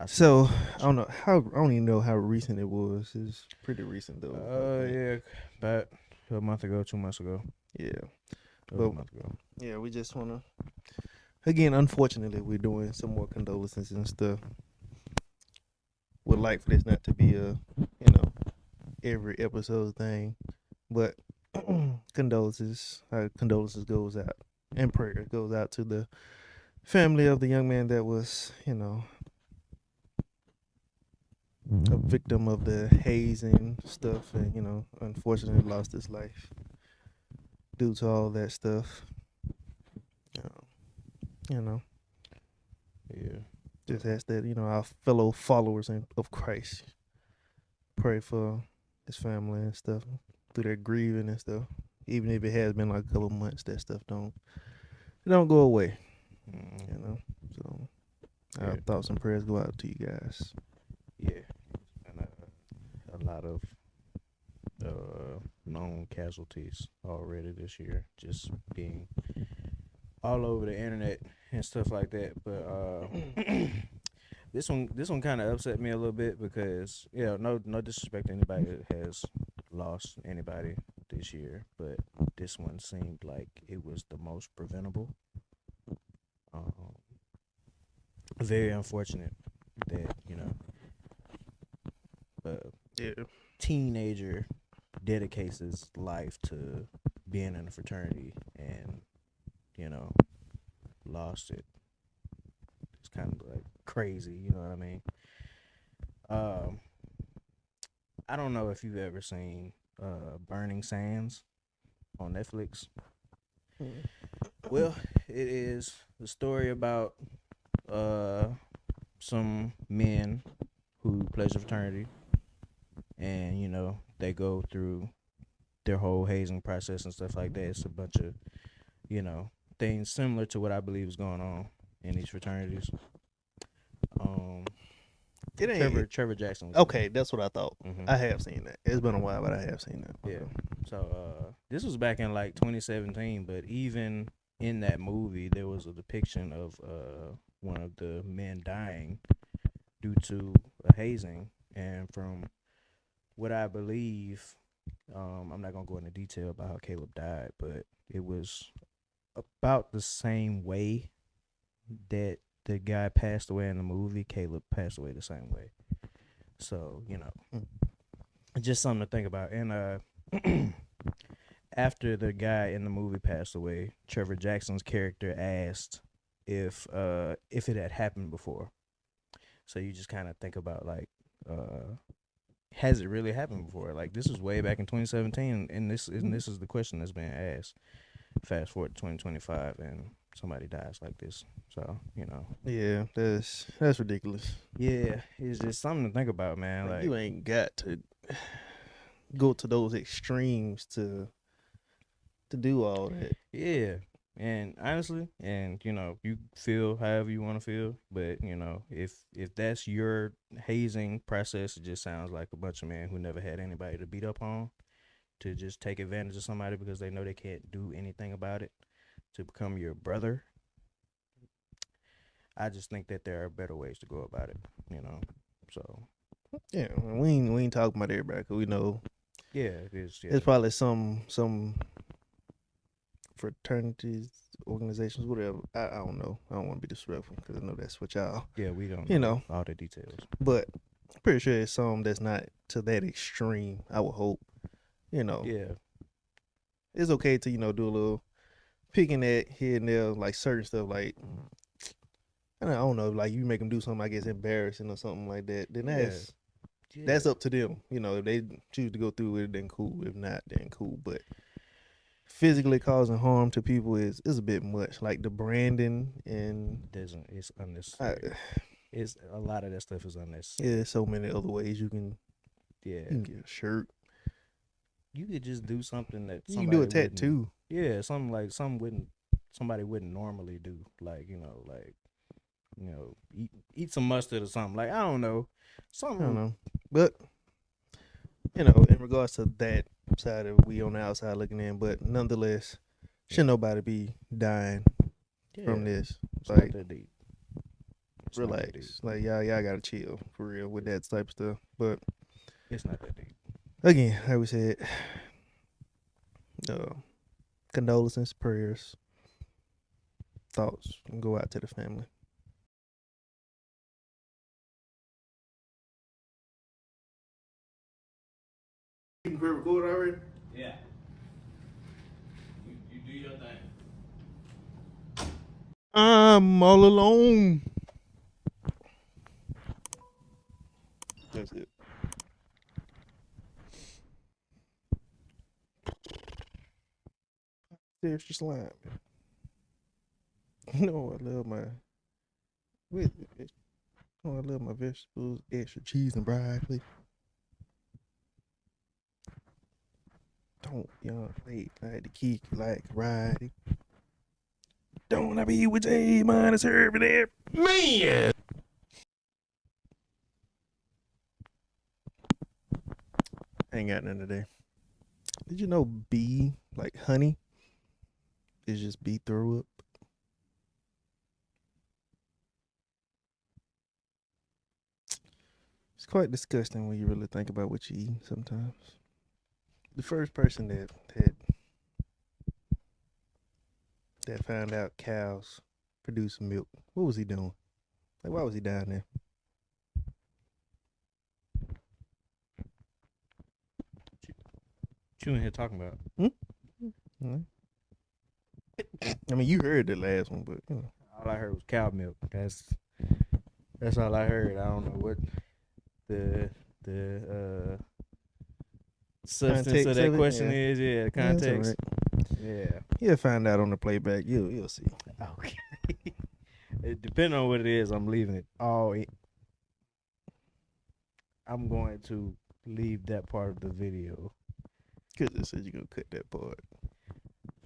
So I don't know how. I don't even know how recent it was. It's pretty recent though. I think. Yeah, about a month ago, 2 months ago. Yeah, It was a but month ago. yeah, we just wanna. Again, unfortunately, we're doing some more condolences and stuff. Would like for this not to be a, every episode thing, but condolences. Our condolences goes out, and prayer goes out to the family of the young man that was, a victim of the hazing stuff, and unfortunately lost his life due to all that stuff. Uh, you know, Yeah. just ask that our fellow followers of Christ pray for his family and stuff through their grieving and stuff. Even if it has been like a couple months, that stuff don't go away. You Mm, know, so our yeah. thoughts and prayers go out to you guys. Yeah. And a lot of known casualties already this year, just being all over the internet and stuff like that. But this one kind of upset me a little bit because no disrespect to anybody that has lost anybody this year, but this one seemed like it was the most preventable. Um, Very unfortunate that a Yeah, teenager dedicates his life to being in a fraternity and you know lost it. It's kind of like crazy, you know what I mean? Um, I don't know if you've ever seen Burning Sands on Netflix. Well, it is the story about uh some men who plays a fraternity, and they go through their whole hazing process and stuff like that. It's a bunch of you know things similar to what I believe is going on in these fraternities. Um, it ain't Trevor Jackson was in okay. That's what I thought. it. I have seen that. It's been a while, but I have seen that. Yeah. Okay. So this was back in like 2017, but even in that movie, there was a depiction of one of the men dying due to a hazing, and from what I believe, I'm not gonna go into detail about how Caleb died, but it was about the same way that the guy passed away in the movie. Caleb passed away the same way. So Mm. just something to think about. And after the guy in the movie passed away, Trevor Jackson's character asked if it had happened before. So you just kind of think about like, has it really happened before? Like this was way back in 2017, and this is the question that's being asked. Fast forward to 2025, and somebody dies like this. So Yeah, that's ridiculous. yeah, it's just something to think about, man. Like Like you ain't got to go to those extremes to do all that. yeah. And honestly, and you feel however you want to feel, but if that's your hazing process, it just sounds like a bunch of men who never had anybody to beat up on, to just take advantage of somebody because they know they can't do anything about it, to become your brother. I just think that there are better ways to go about it, you know. So Yeah, we ain't talking about everybody 'cause we know yeah, it is. Yeah, there's probably some fraternities, organizations, whatever. I don't know. I don't want to be disrespectful because I know that's what y'all, yeah, we don't you know know. all the details. But I'm pretty sure it's some that's not to that extreme. I would hope. You know, Yeah, it's okay to do a little picking at here and there, like certain stuff. Like I don't know, like you make them do something I guess embarrassing or something like that. Then yeah, yeah. that's up to them. If they choose to go through with it, then cool. If not, then cool. But physically causing harm to people is a bit much. Like the branding and Doesn't It's I, unnecessary. It's a lot of that stuff is unnecessary. yeah, there's so many other ways you Yeah, can get a shirt. you could just do something that You can do a somebody wouldn't. tattoo. Yeah, something like somebody wouldn't normally do. Like eat some mustard or something. Like I don't know, I don't something. know, but in regards to that side of we on the outside looking in, but nonetheless, should Yeah, nobody be dying from yeah. this? It's not Like, that deep. It's not that deep. relax. Like y'all gotta chill for real with that type of stuff. But It's not that deep. again, like we said, condolences, prayers, thoughts go out to the family. You record already? Yeah. You do your thing. I'm all alone. That's it. There's just slime. You know I love my I love my vegetables, extra cheese and broccoli. Don't late like the kick like riding. Don't I be with J minus serving there? Man. Ain't got nothing today. Did you know bee, like honey, is just bee throw up? It's quite disgusting when you really think about what you eat sometimes. The first person that found out cows produce milk, what was he doing? Like, why was he down there? What you in here talking about? I mean, you heard the last one, but you know. All I heard was cow milk. That's all I heard. I don't know what the substance Context of that of it, question yeah. is. Yeah, the Yeah, that's all context. right. Yeah. You'll find out on the playback. You'll see. Okay. It depending on what it is, I'm leaving it all. I'm going to leave that part of the video. Cause it says you're gonna cut that part.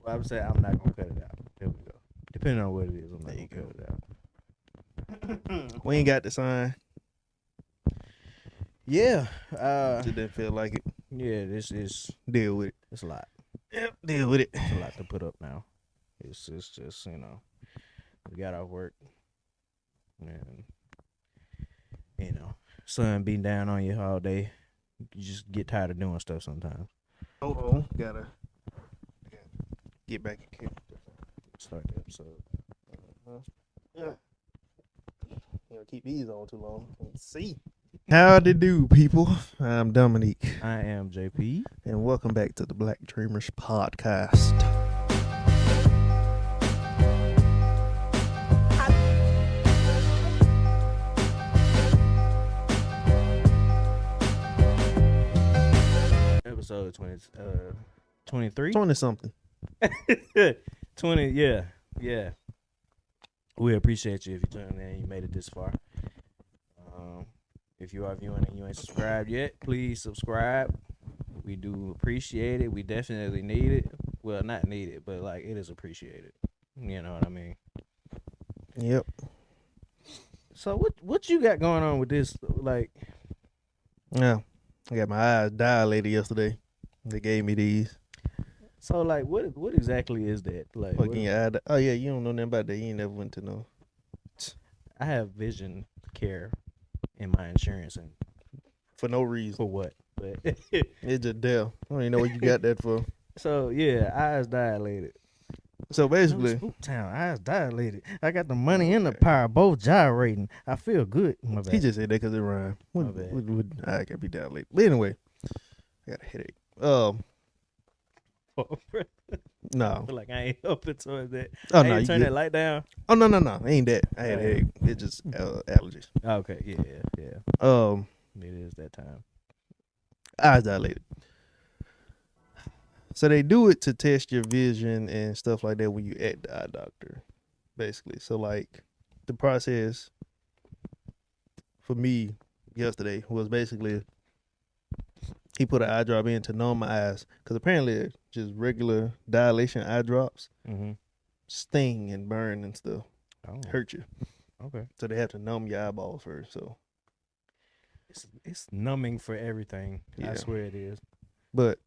Well, I'm saying I'm not gonna cut it out. There we go. Depending on what it is, I'm not There gonna you cut it out. We ain't got the sign. Yeah. Just didn't feel like it. Yeah. This is Deal with it. it's a lot. Yep, deal with it. It's a lot to put up now. It's just we got our work, and sun beating down on you all day. You just get tired of doing stuff sometimes. Hold on, gotta get back in here. Start the episode. Yeah. Keep these on too long. Let's see. How'd it do, people? I'm Dominique, I am JP. and welcome back to the Black Dreamers podcast. Episode 23? 20 something. 20, yeah. We appreciate you if you tuned in. You made it this far. If you are viewing and you ain't subscribed yet, please subscribe. We do appreciate it. We definitely need it. Well, not need it, but like it is appreciated. You know what I mean? Yep. So what you got going on with this? Like, Yeah. I got my eyes dilated yesterday. They gave me these. so like what exactly is that? Like, Fucking your eye. Oh yeah, you don't know nothing about that. You ain't never went to no. I have vision care in my insurance, and For no reason. for what? But It's just there. I don't even know what you got that for. so yeah, eyes dilated. So basically, Spook Town, eyes dilated. I got the money and the power, both gyrating. I feel good. My bad. he just said that because it rhymed. My bad. I can't be dilated. But anyway, I got a headache. No. Feel like I ain't helping towards that. Oh I no, ain't you turn good. that light down. Oh no, ain't that. I had a headache. It's just allergies. Okay, yeah. It is that time. Eyes dilated. So they do it to test your vision and stuff like that when you at the eye doctor, basically. So like the process for me yesterday was basically he put an eye drop in to numb my eyes because apparently just regular dilation eye drops Mm-hmm. sting and burn and stuff, Oh, hurt you. okay. So they have to numb your eyeballs first. So, It's numbing for everything. Yeah. I swear it is. but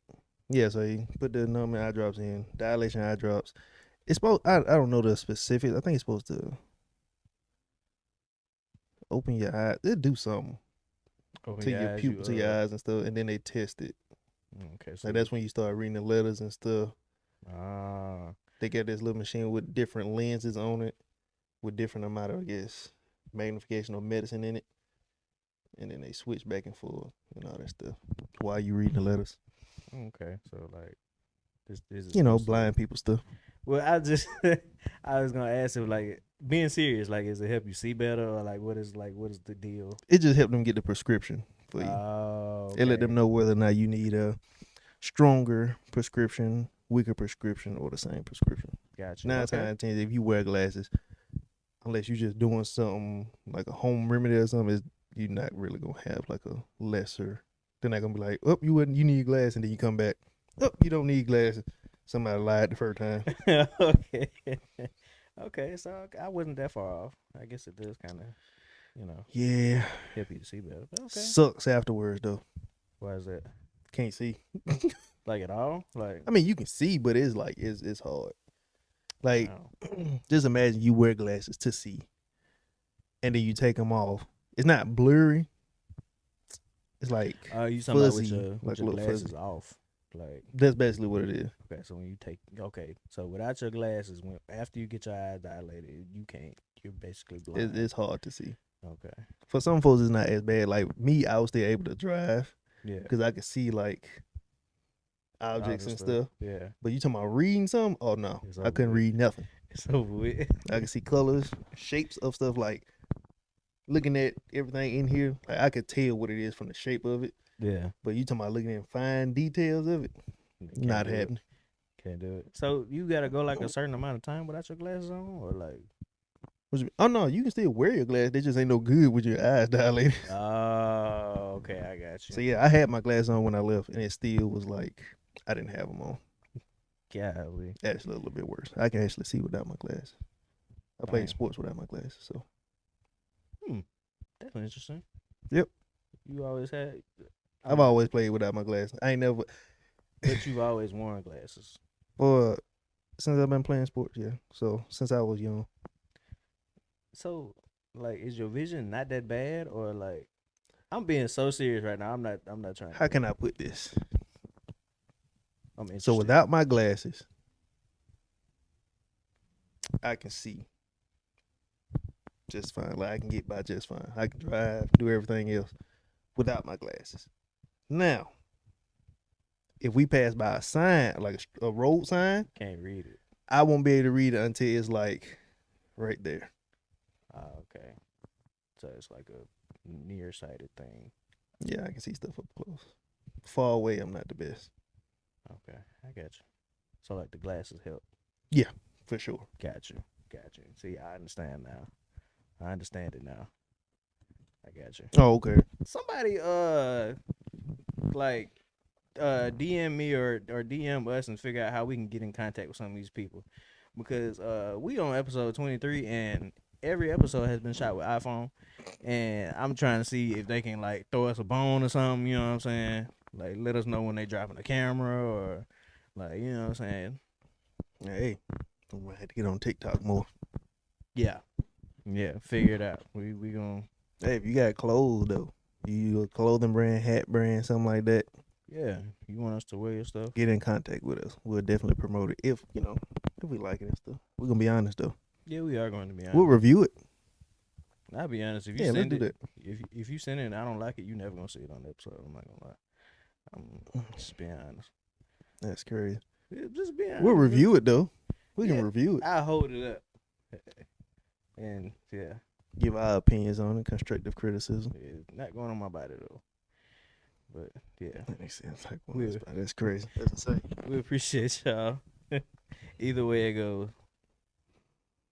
yeah, so he put the numbing eye drops in, dilation eye drops. It's supposed. I don't know the specifics. I think it's supposed to open your eyes. They do something Open to your your eyes, pupil, to your eyes and stuff, and then they test it. Okay, so Like that's when you start reading the letters and stuff. ah, They got this little machine with different lenses on it, with different amount of, I guess, magnification or medicine in it, and then they switch back and forth and all that stuff while you reading the letters. okay. So like, this is You know, supposed to. blind people stuff. Well, I just I was gonna ask if like being serious, like, is it help you see better or like what is the deal? It just helped them get the prescription for you. Oh, It let them know whether or not you need a stronger prescription, weaker prescription, or the same prescription. Gotcha. 9 times out of 10, if you wear glasses, unless you're just doing something like a home remedy or something, you're not really gonna have like a lesser. They're not gonna be like, oh, you need glasses, and then you come back, oh, you don't need glasses. Somebody lied the first time. Okay. Okay, so I wasn't that far off. I guess it does kind of, Yeah, help you to see better. But okay. sucks afterwards though. Why is that? Can't see. Like at all? Like I mean, you can see, but it's like it's hard. Like, wow. just imagine you wear glasses to see, and then you take them off. It's not blurry. It's like You talking about fuzzy, with like a your little glasses fuzzy. off? Like That's basically what it is. okay, so when you take so without your glasses, after you get your eyes dilated, you can't. You're basically blind. It's hard to see. Okay. For some folks, it's not as bad. Like me, I was still able to drive Yeah. because I could see like objects and stuff. Yeah. But you talking about reading something? Oh no, It's I over couldn't with. read nothing. It's over with. I could see colors, shapes of stuff. Like looking at everything in here, like I could tell what it is from the shape of it. Yeah. But you talking about looking at fine details of it? Can't Not do it. happening. Can't do it. So you gotta go like a certain amount of time without your glasses on, or like? Oh no, you can still wear your glasses. They just ain't no good with your eyes dilated. Oh, okay, I got you. So yeah, I had my glasses on when I left, and it still was like I didn't have them on. Golly. Actually, a little bit worse. I can actually see without my glasses. I played Dang. sports without my glasses, so That's interesting. Yep. You always had. I've always played without my glasses. I ain't never, But you've always worn glasses. or since I've been playing sports. Yeah, so since I was young. So, like, is your vision not that bad, or like, I'm being so serious right now. I'm not trying. How can I put this? I'm interested. So without my glasses, I can see just fine. Like I can get by just fine. I can drive, do everything else without my glasses. Now, if we pass by a sign, like a road sign, Can't read it. I won't be able to read it until it's like right there. Okay. So it's like a nearsighted thing. Yeah, I can see stuff up close. Far away, I'm not the best. Okay, I got you. So like the glasses help. For sure. Got you. See, I understand now. I understand it now. I got you. Oh, okay. Somebody DM me or DM us and figure out how we can get in contact with some of these people, because we on episode 23 and every episode has been shot with iPhone, and I'm trying to see if they can like throw us a bone or something. You know what I'm saying? Like let us know when they dropping the camera, or like, you know what I'm saying? Hey, I'm gonna have to get on TikTok more. Yeah, figure it out. We gonna Hey, if you got clothes though, you a clothing brand, hat brand, something like that, you want us to wear your stuff? get in contact with us. We'll definitely promote it if we like it and stuff. We're gonna be honest though. Yeah, we are going to be honest. We'll review it. I'll be honest. If you Let's send do it, that. if you send it and I don't like it, you never gonna see it on the episode. I'm not gonna lie. I'm just being honest. That's crazy. Yeah, just being honest. We'll review it though. We Yeah. can review it. I hold it up. And yeah, Give our opinions on it, constructive criticism. it's not going on my body though. But yeah, That makes sense. Like, We'll- that's crazy. That's insane. we appreciate y'all. Either way it goes.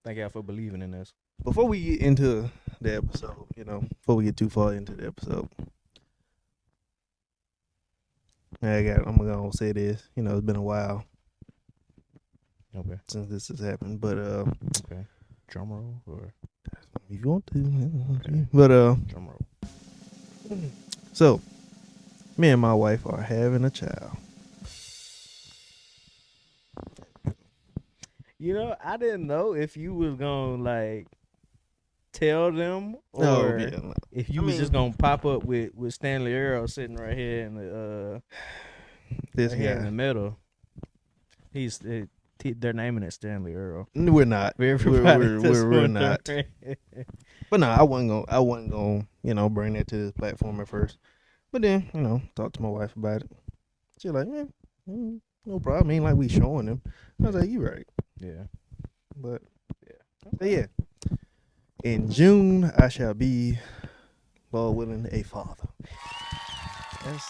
Thank y'all for believing in us. Before we get into the episode, before we get too far into the episode, I'm gonna say this. It's been a while Okay. since this has happened, but Okay. Drum roll or if you want to, Okay. but drum roll. so me and my wife are having a child. You know, I didn't know if you was gonna like tell them, Oh or yeah, no. if you I was just mean- gonna pop up with Stanley Earl sitting right here in the this right here in guy. the middle. They're naming it Stanley Earl. We're not. For everybody We're not. But no, I wasn't gonna, bring that to this platform at first. But then, talk to my wife about it. She like, no problem. Ain't like we showing them. I was like, you right. Yeah. But Yeah. yeah. In June, I shall be, Lord willing, a father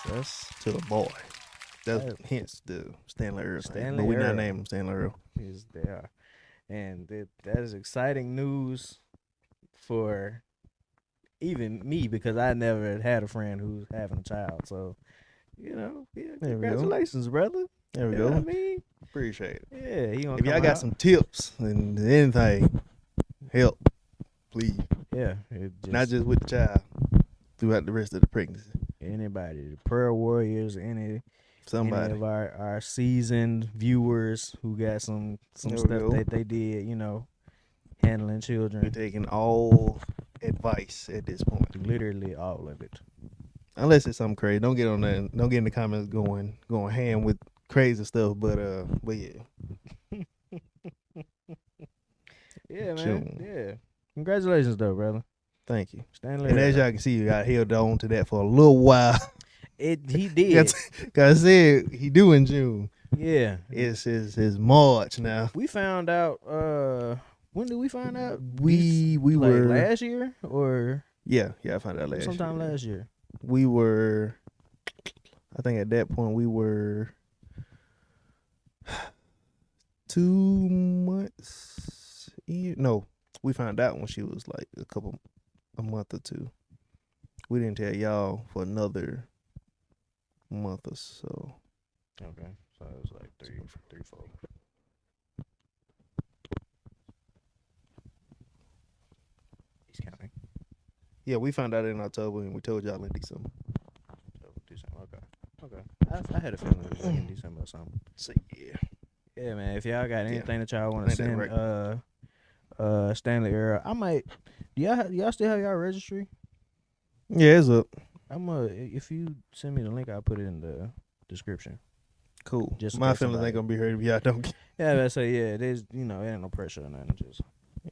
That's to a boy. That's That- hence the Stanley Earl thing. Stanley But we not Earl. naming him Stanley Earl. is there, and that is exciting news for even me because I never had a friend who's having a child. So, yeah, There we go. congratulations, brother. There we You know go. what I mean? Appreciate it. Yeah, he gonna If y'all come got out. some tips and anything, help, please. Yeah, Not just with the child, throughout the rest of the pregnancy. anybody, the prayer warriors, any Somebody. of our seasoned viewers who got some There we stuff go. that they did, handling We're children, taking all advice at this point. literally all of it. Unless it's something crazy. Don't get on that. Don't get in the comments going ham with crazy stuff. But yeah. Yeah, man. June. Yeah. Congratulations, though, brother. Thank you. Stanley. And as y'all can see, you got held on to that for a little while. He did. Cause I said he do in June. Yeah. It's his March now. We found out. When did we find out? We Like were last year or yeah I found out sometime year. last year. We were, I think at that point we were 2 months. No, we found out when she was like a month or two. We didn't tell y'all for another month or so. Okay, so it was like three, 4. He's counting. Yeah, we found out in October and we told y'all in December. So December. Okay. I had a feeling it was like in December or something. So yeah. Yeah, man. If y'all got anything that y'all want I to think send, that Stanley Earl, I might. Do y'all still have y'all registry? Yeah, it's up. If you send me the link, I'll put it in the description. Cool. Just My in case feelings somebody- ain't gonna be hurt if y'all don't get. Yeah, that's say yeah. There's it ain't no pressure or nothing. Just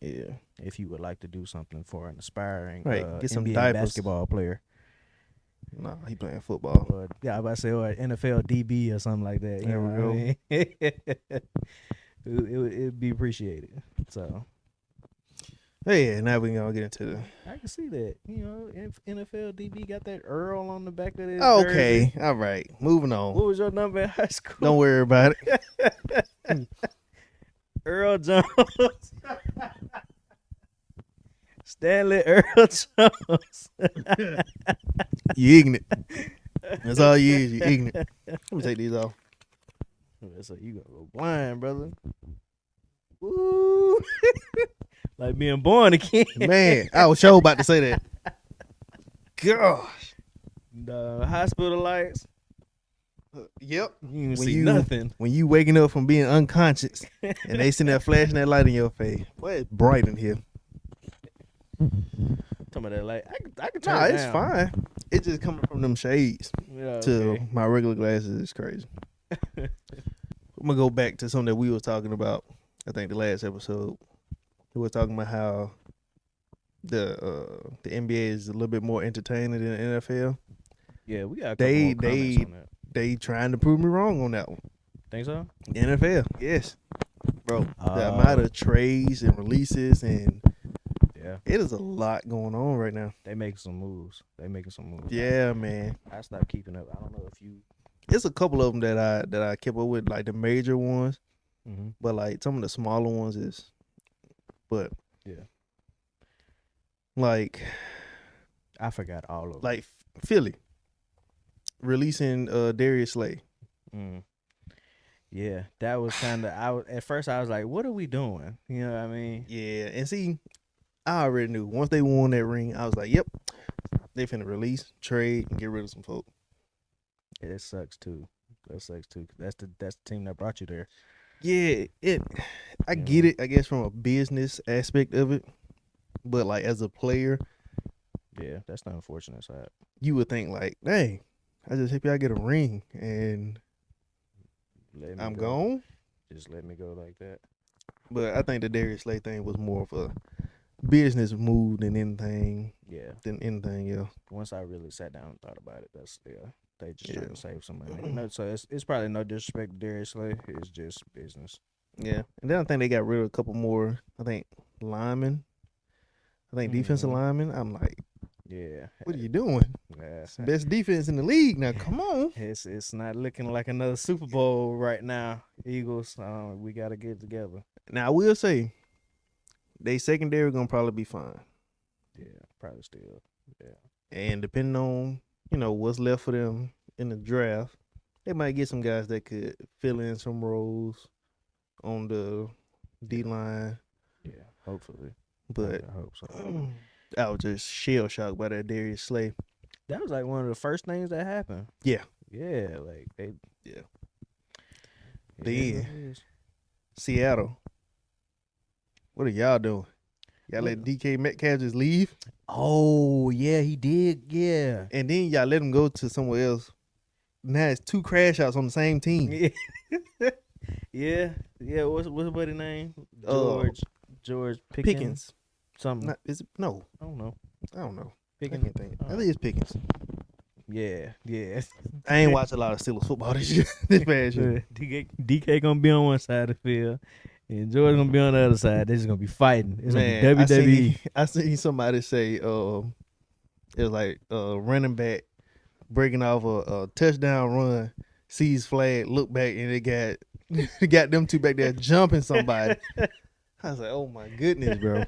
Yeah. if you would like to do something for an aspiring Right, get some NBA diapers. basketball player, Nah, he playing football. or I was about to say or NFL DB or something like that. You There know we what I mean? It'd be appreciated. So Hey, now we gonna get into the. I can see that. If NFL DB got that Earl on the back of his Okay, jersey. all right. Moving on. What was your number in high school? Don't worry about it. Earl Jones. Stanley Earl Jones. You ignorant. That's all you is. You ignorant. Let me take these off. So you gonna go blind, brother. Woo. Like being born again. Man, I was sure about to say that. Gosh. The hospital lights. Yep. You can see nothing. When you waking up from being unconscious and they sitting there flashing that light in your face. Boy, it's bright in here. Talking about that light. I can turn Nah, it it's down. fine. It's just coming from them shades Yeah, to okay. my regular glasses. It's crazy. I'm gonna go back to something that we was talking about. I think the last episode we were talking about how the NBA is a little bit more entertaining than the NFL. Yeah, we got a couple more comments on that. They trying to prove me wrong on that one. Think so? The NFL, yes, bro. The amount of trades and releases and Yeah, it is a lot going on right now. they making some moves. Yeah, man. I stopped keeping up. I don't know if you. It's a couple of them that I kept up with, like the major ones, Mm-hmm. but like some of the smaller ones is. But Yeah, like I forgot all of them. like Philly releasing Darius Slay. Mm. Yeah, that was kind of. At first I was like, "What are we doing?" You know what I mean? Yeah, and see, I already knew once they won that ring, I was like, "Yep, they finna release, trade, and get rid of some folk." It sucks too. That sucks too. That's the team that brought you there. Yeah, I get it. I guess from a business aspect of it, But like as a player, Yeah, that's the unfortunate side. you would think like, dang, I just hope y'all get a ring and Let me I'm go. gone. Just let me go like that. But I think the Darius Slay thing was more of a business move than anything Yeah. else. Once I really sat down and thought about it, that's they just Yeah. trying to save some money. No, so it's probably no disrespect to Darius Slay. It's just business. Yeah. And then I think they got rid of a couple more, I think, linemen. I think defensive Mhm. linemen. I'm like, Yeah. what are you doing? Yeah. It's the best defense in the league. Now come on. It's not looking like another Super Bowl right now, Eagles. We got to get it together. Now I will say, they secondary gonna probably be fine. Yeah, probably still. Yeah. And depending on, what's left for them in the draft, they might get some guys that could fill in some roles on the D line. Yeah, hopefully. But I hope so. I was just shell shocked by that Darius Slay. That was like one of the first things that happened. Yeah. Yeah, like they. Yeah. It is what Then it is. Seattle. What are y'all doing? Y'all let DK Metcalf just leave? Oh yeah, he did. Yeah. And then y'all let him go to somewhere else. Now it's 2 crash outs on the same team. Yeah. Yeah. What's buddy name? Uh, George Pickens. Something. Not, is it? No, I don't know. I don't know. Pickens. I can't think. I think it's Pickens. Yeah. Yeah. I ain't watch a lot of Steelers football this year. This past year. DK gonna be on one side of the field, and George gonna be on the other side. They're just gonna be fighting. It's Man, gonna be WWE. I seen somebody say it was like running back breaking off a touchdown run, sees flag, look back, and it got them two back there jumping somebody. I was like, oh my goodness, bro.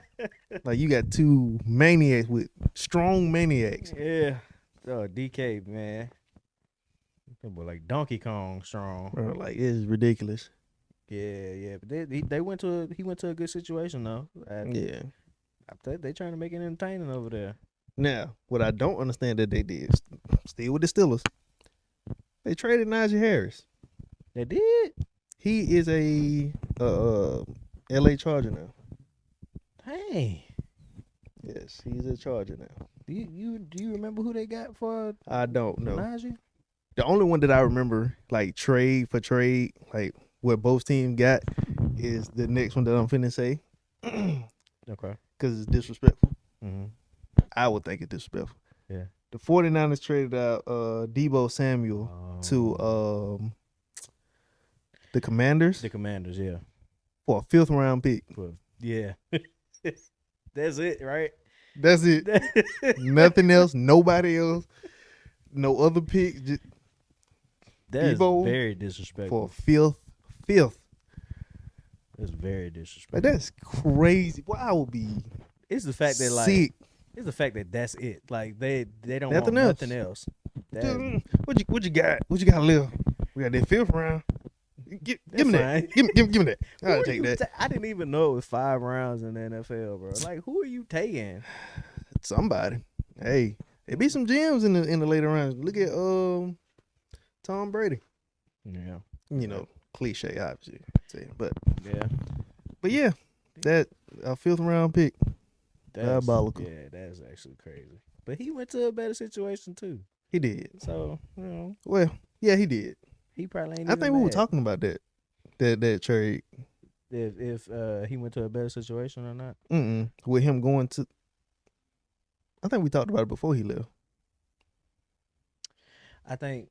Like you got 2 maniacs with strong maniacs. Yeah. Oh, DK, man. That boy like Donkey Kong strong. Bro, like it's ridiculous. Yeah. But he went to a good situation though. Yeah. I think they trying to make it entertaining over there. Now, what I don't understand that they did, still with the Steelers, they traded Najee Harris. They did. He is a LA Charger now. Hey, Yes, he's a Charger now. do you remember who they got for I don't know. Najee? The only one that I remember, like trade for trade, like what both teams got, is the next one that I'm finna say. Okay. Because it's disrespectful. Mm-hmm. I would think it's disrespectful. Yeah. The 49ers traded out Debo Samuel to the Commanders The Commanders, yeah. for a 5th round pick. Yeah. That's it, right? That's it. Nothing else. Nobody else. No other pick. Just That's Debo very for disrespectful. 5th. That's very Like, disrespectful. that's crazy. Well, I would be It's the fact that sick. it's the fact that that's it. Like they don't Nothing want else. nothing else. Dude, what you got? What you got left? We got that 5th round. Give me that. fine. Give me that. Who I'll are take you that. I didn't even know it was 5 rounds in the NFL, bro. Like, who are you taking? Somebody. Hey, there be some gems in the later rounds. Look at Tom Brady. Yeah. You know, cliche, obviously. But Yeah. that a 5th round pick. That's, Diabolical. Yeah, that's actually crazy. But he went to a better situation too. He did. So, Well, yeah, he did. he probably ain't I even think we were mad talking about that trade. if he went to a better situation or not. With him going to. I think we talked about it before he left. I think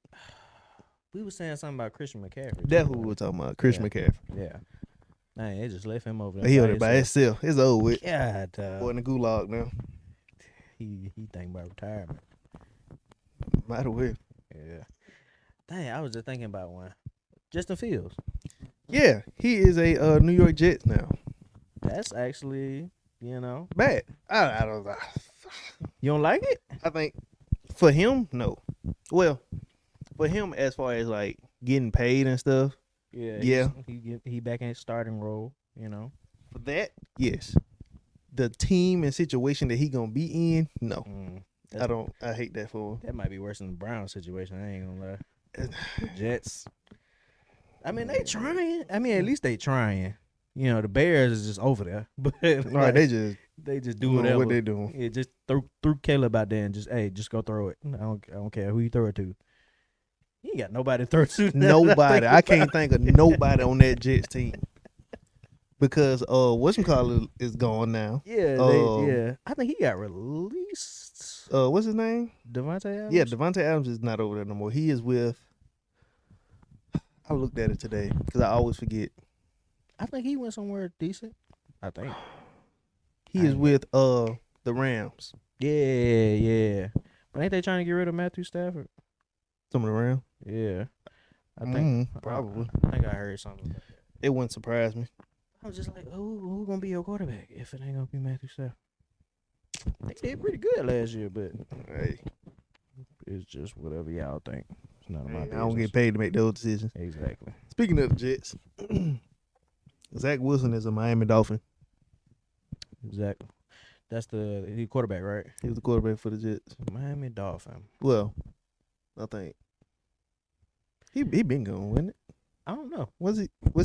we were saying something about Christian McCaffrey. That's who we were talking about. Christian McCaffrey. Yeah. Man, they just left him over there. He over there by himself. It's over with. God, Boy in the gulag now. he thinking about retirement. Might as well. Yeah. Dang, I was just thinking about one. Justin Fields. Yeah, he is a New York Jets now. That's actually, Bad. I don't know. You don't like it? I think for him, no. Well, for him, as far as like getting paid and stuff, Yeah. He back in his starting role, for that, yes. The team and situation that he gonna be in, no. I hate that for him. That might be worse than the Browns situation. I ain't gonna lie. The Jets. I mean, they trying. I mean, at least they trying. The Bears is just over there. But All right, they just They just I do don't know whatever. what they doing. Yeah, just threw Caleb out there and just go throw it. I don't care who you throw it to. You ain't got nobody to throw it to. Nobody. I can't think of nobody on that Jets team because whatchamacallit is gone now. Yeah, I think he got released. What's his name? Devontae Adams. Yeah, Devontae Adams is not over there no more. He is with. I looked at it today because I always forget. I think he went somewhere decent. I think He is with the Rams. Yeah. But ain't they trying to get rid of Matthew Stafford? Some of the Rams. Yeah, I think probably. I think I heard something. It wouldn't surprise me. I was just like, who gonna be your quarterback if it ain't gonna be Matthew Stafford? They did pretty good last year, but Hey, it's just whatever y'all think. It's none of my business. I don't get paid to make those decisions. Exactly. Speaking of the Jets, Zach Wilson is a Miami Dolphin. Exactly. That's the quarterback, right? He was the quarterback for the Jets. Miami Dolphin. Well, I think he been gone, wasn't it? I don't know. Was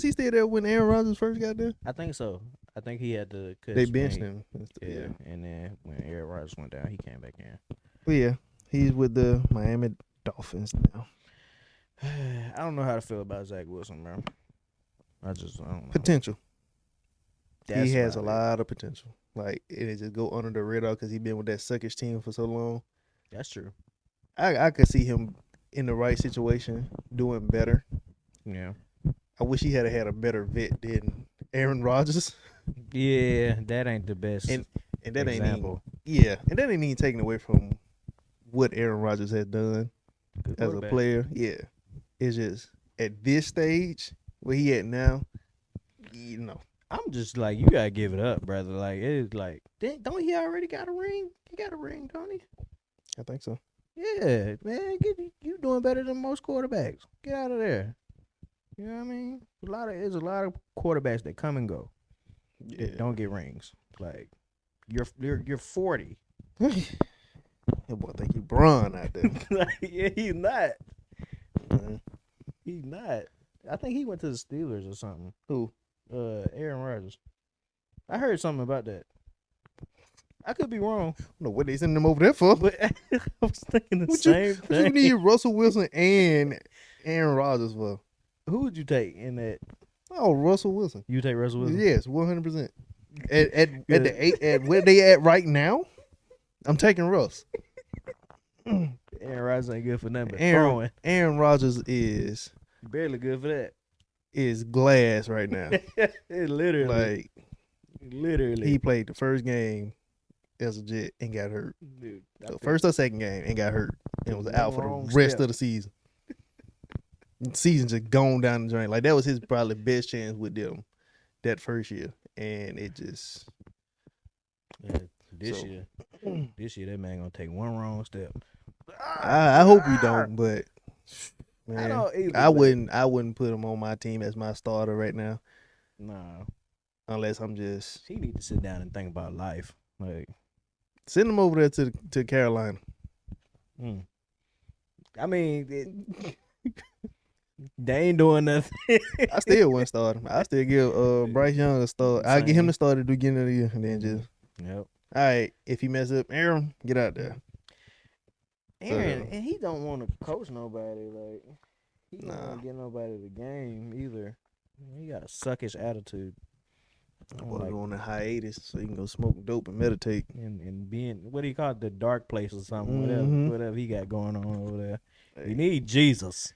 he still there when Aaron Rodgers first got there? I think so. I think he had to cut. They benched him. Yeah, and then when Aaron Rodgers went down, he came back in. But yeah, he's with the Miami Dolphins now. I don't know how to feel about Zach Wilson, bro. I don't know. Potential. That's he has a about it. lot of potential. Like it just go under the radar because he been with that suckish team for so long. That's true. I could see him in the right situation doing better. Yeah. I wish he had a better vet than Aaron Rodgers. Yeah, that ain't the best. And that example. ain't even, and that ain't even taken away from what Aaron Rodgers has done Good as a quarterback. player. Yeah, it's just at this stage where he at now, you know. I'm just like, you gotta give it up, brother. Like, it's like, don't he already got a ring? He got a ring, don't he? I think so. Yeah, man, you doing better than most quarterbacks. Get out of there. You know what I mean? There's a lot of quarterbacks that come and go. Yeah, Don't get rings. Like, you're 40. that boy think he Braun out there. Like, yeah, he's not. Man. He's not. I think he went to the Steelers or something. Who? Aaron Rodgers. I heard something about that. I could be wrong, I don't know what they sending him over there for. but I was thinking the What same What thing. you need Russell Wilson and Aaron Rodgers for? Who would you take in that? Oh, Russell Wilson. You take Russell Wilson? Yes, 100%. At where they at right now, I'm taking Russ. Aaron Rodgers ain't good for nothing but throwing. Aaron Rodgers is Barely good for that. glass right now. Literally. Like he played the first game as a Jet and got hurt. Dude, The first or second game and got hurt and was One out for wrong the rest step. of the season. Season just gone down the drain. Like that was his probably best chance with them that first year, and it just This so- year that man gonna take one wrong step. I hope he don't, but man, don't either, I but- wouldn't put him on my team as my starter right now Nah, unless I'm just he need to sit down and think about life. Like, send him over there to Carolina. I mean, they ain't doing nothing. I still wouldn't start him. I still give Bryce Young a start. I get him to start at the beginning of the year and then just Yep. all right. If he mess up, Aaron, get out there. Aaron, and he don't want to coach nobody. Like, he don't Nah. want to get nobody the game either. He got a suckish attitude. I don't Boy, like- go on a hiatus so he can go smoke dope and meditate. and being, what do you call it, the dark place or something, Mhm. whatever he got going on over there. Hey. You need Jesus.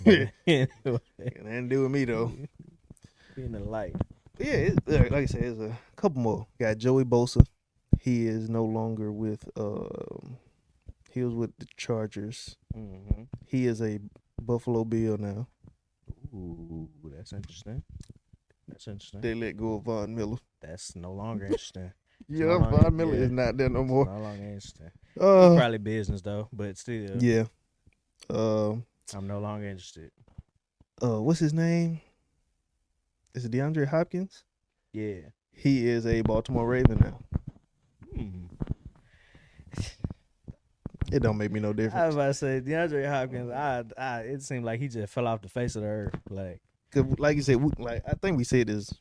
It Anyway, ain't do with me though. being the light. But yeah, like I said, there's a couple more. Got Joey Bosa. He is no longer with. He was with the Chargers. Mm-hmm. He is a Buffalo Bill now. Ooh, that's interesting. That's interesting. They let go of Von Miller. That's no longer interesting. Yeah, no longer- Von Miller yeah. is not there no more. No longer interesting. Uh, Probably business though, but still, yeah. I'm no longer interested. What's his name? Is it DeAndre Hopkins? Yeah. He is a Baltimore Raven now. It don't make me no I was difference. about to say DeAndre Hopkins. It seemed like he just fell off the face of the earth. Like, 'Cause like you said, I think we said this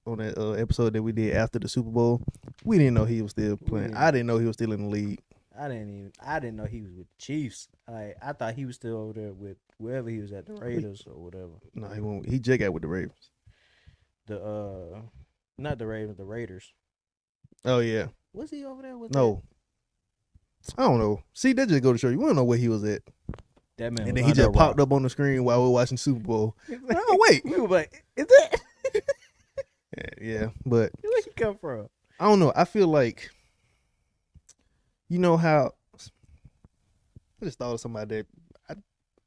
on that episode that we did after the Super Bowl. We didn't know he was still playing. I didn't know he was still in the league. I didn't know he was with the Chiefs. Like, I thought he was still over there with wherever he was at, the Raiders or whatever. No, he won't. He just got with the Ravens. Not the Ravens, the Raiders. Oh yeah. Was he over there with? No. I don't know. See, that just go to show you. We don't know where he was at. That man. And then he just popped up on the screen while we were watching Super Bowl. Oh wait. We were like, is that? Yeah, but Where he come from? I don't know. I feel like, you know how, I just thought of somebody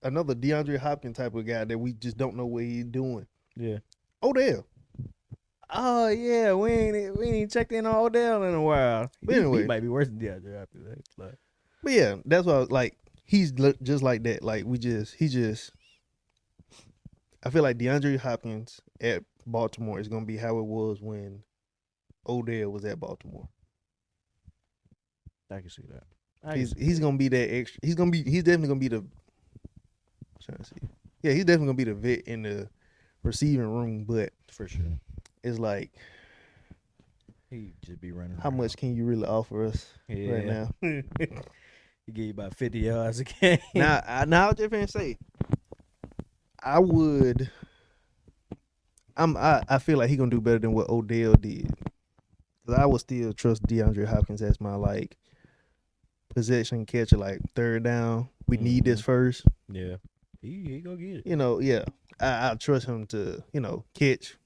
another DeAndre Hopkins type of guy that we just don't know what he's doing. Yeah. Odell. Oh yeah, we ain't checked in on Odell in a while. But anyway, he might be worse than DeAndre Hopkins. Like, but yeah, that's why I was like, he's just like that. Like I feel like DeAndre Hopkins at Baltimore is gonna be how it was when Odell was at Baltimore. I can see that. He's gonna be that extra. He's definitely gonna be the. Trying to see. Yeah, he's definitely gonna be the vet in the receiving room, but for sure, it's like he just be running. How much can you really offer us right now? He give you about 50 yards a game. Now I just gonna say, I feel like he gonna do better than what Odell did. Cause I would still trust DeAndre Hopkins as my like possession catcher, like third down. We need this first. Yeah, he gonna get it. You know, yeah, I trust him to catch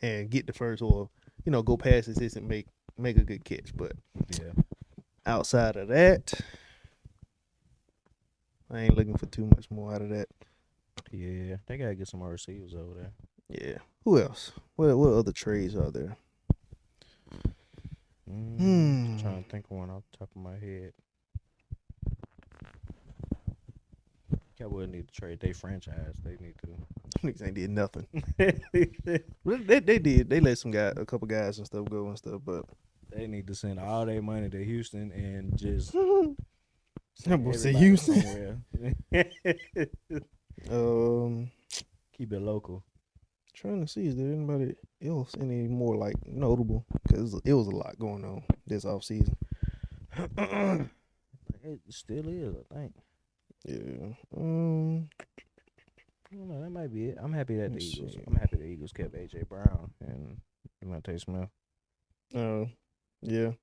and get the first, or go past his and make a good catch. But yeah, outside of that, I ain't looking for too much more out of that. Yeah, they gotta get some more receivers over there. Yeah. Who else? What other trades are there? Trying to think of one off the top of my head. Cowboys need to trade their franchise. They need to. Niggas ain't did nothing. They did. They let a couple guys and stuff go and stuff, but they need to send all their money to Houston and just. Say Houston. Keep it local. Trying to see, is there anybody else any more like notable? Because it was a lot going on this offseason. It still is, I think. Yeah. I don't know, that might be it. I'm happy that the Eagles kept AJ Brown and Devontae Smith. Yeah.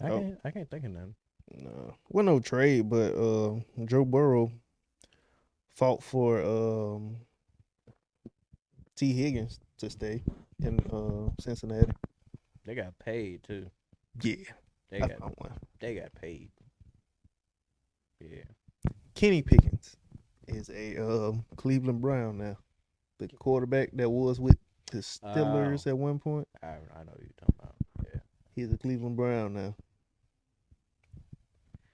I can't think of nothing. No. Well, no trade, but Joe Burrow fought for T. Higgins to stay in Cincinnati. They got paid too. Yeah. They got paid. Yeah. Kenny Pickens is a Cleveland Brown now. The quarterback that was with the Steelers at one point. I know who you're talking about. Yeah. He's a Cleveland Brown now.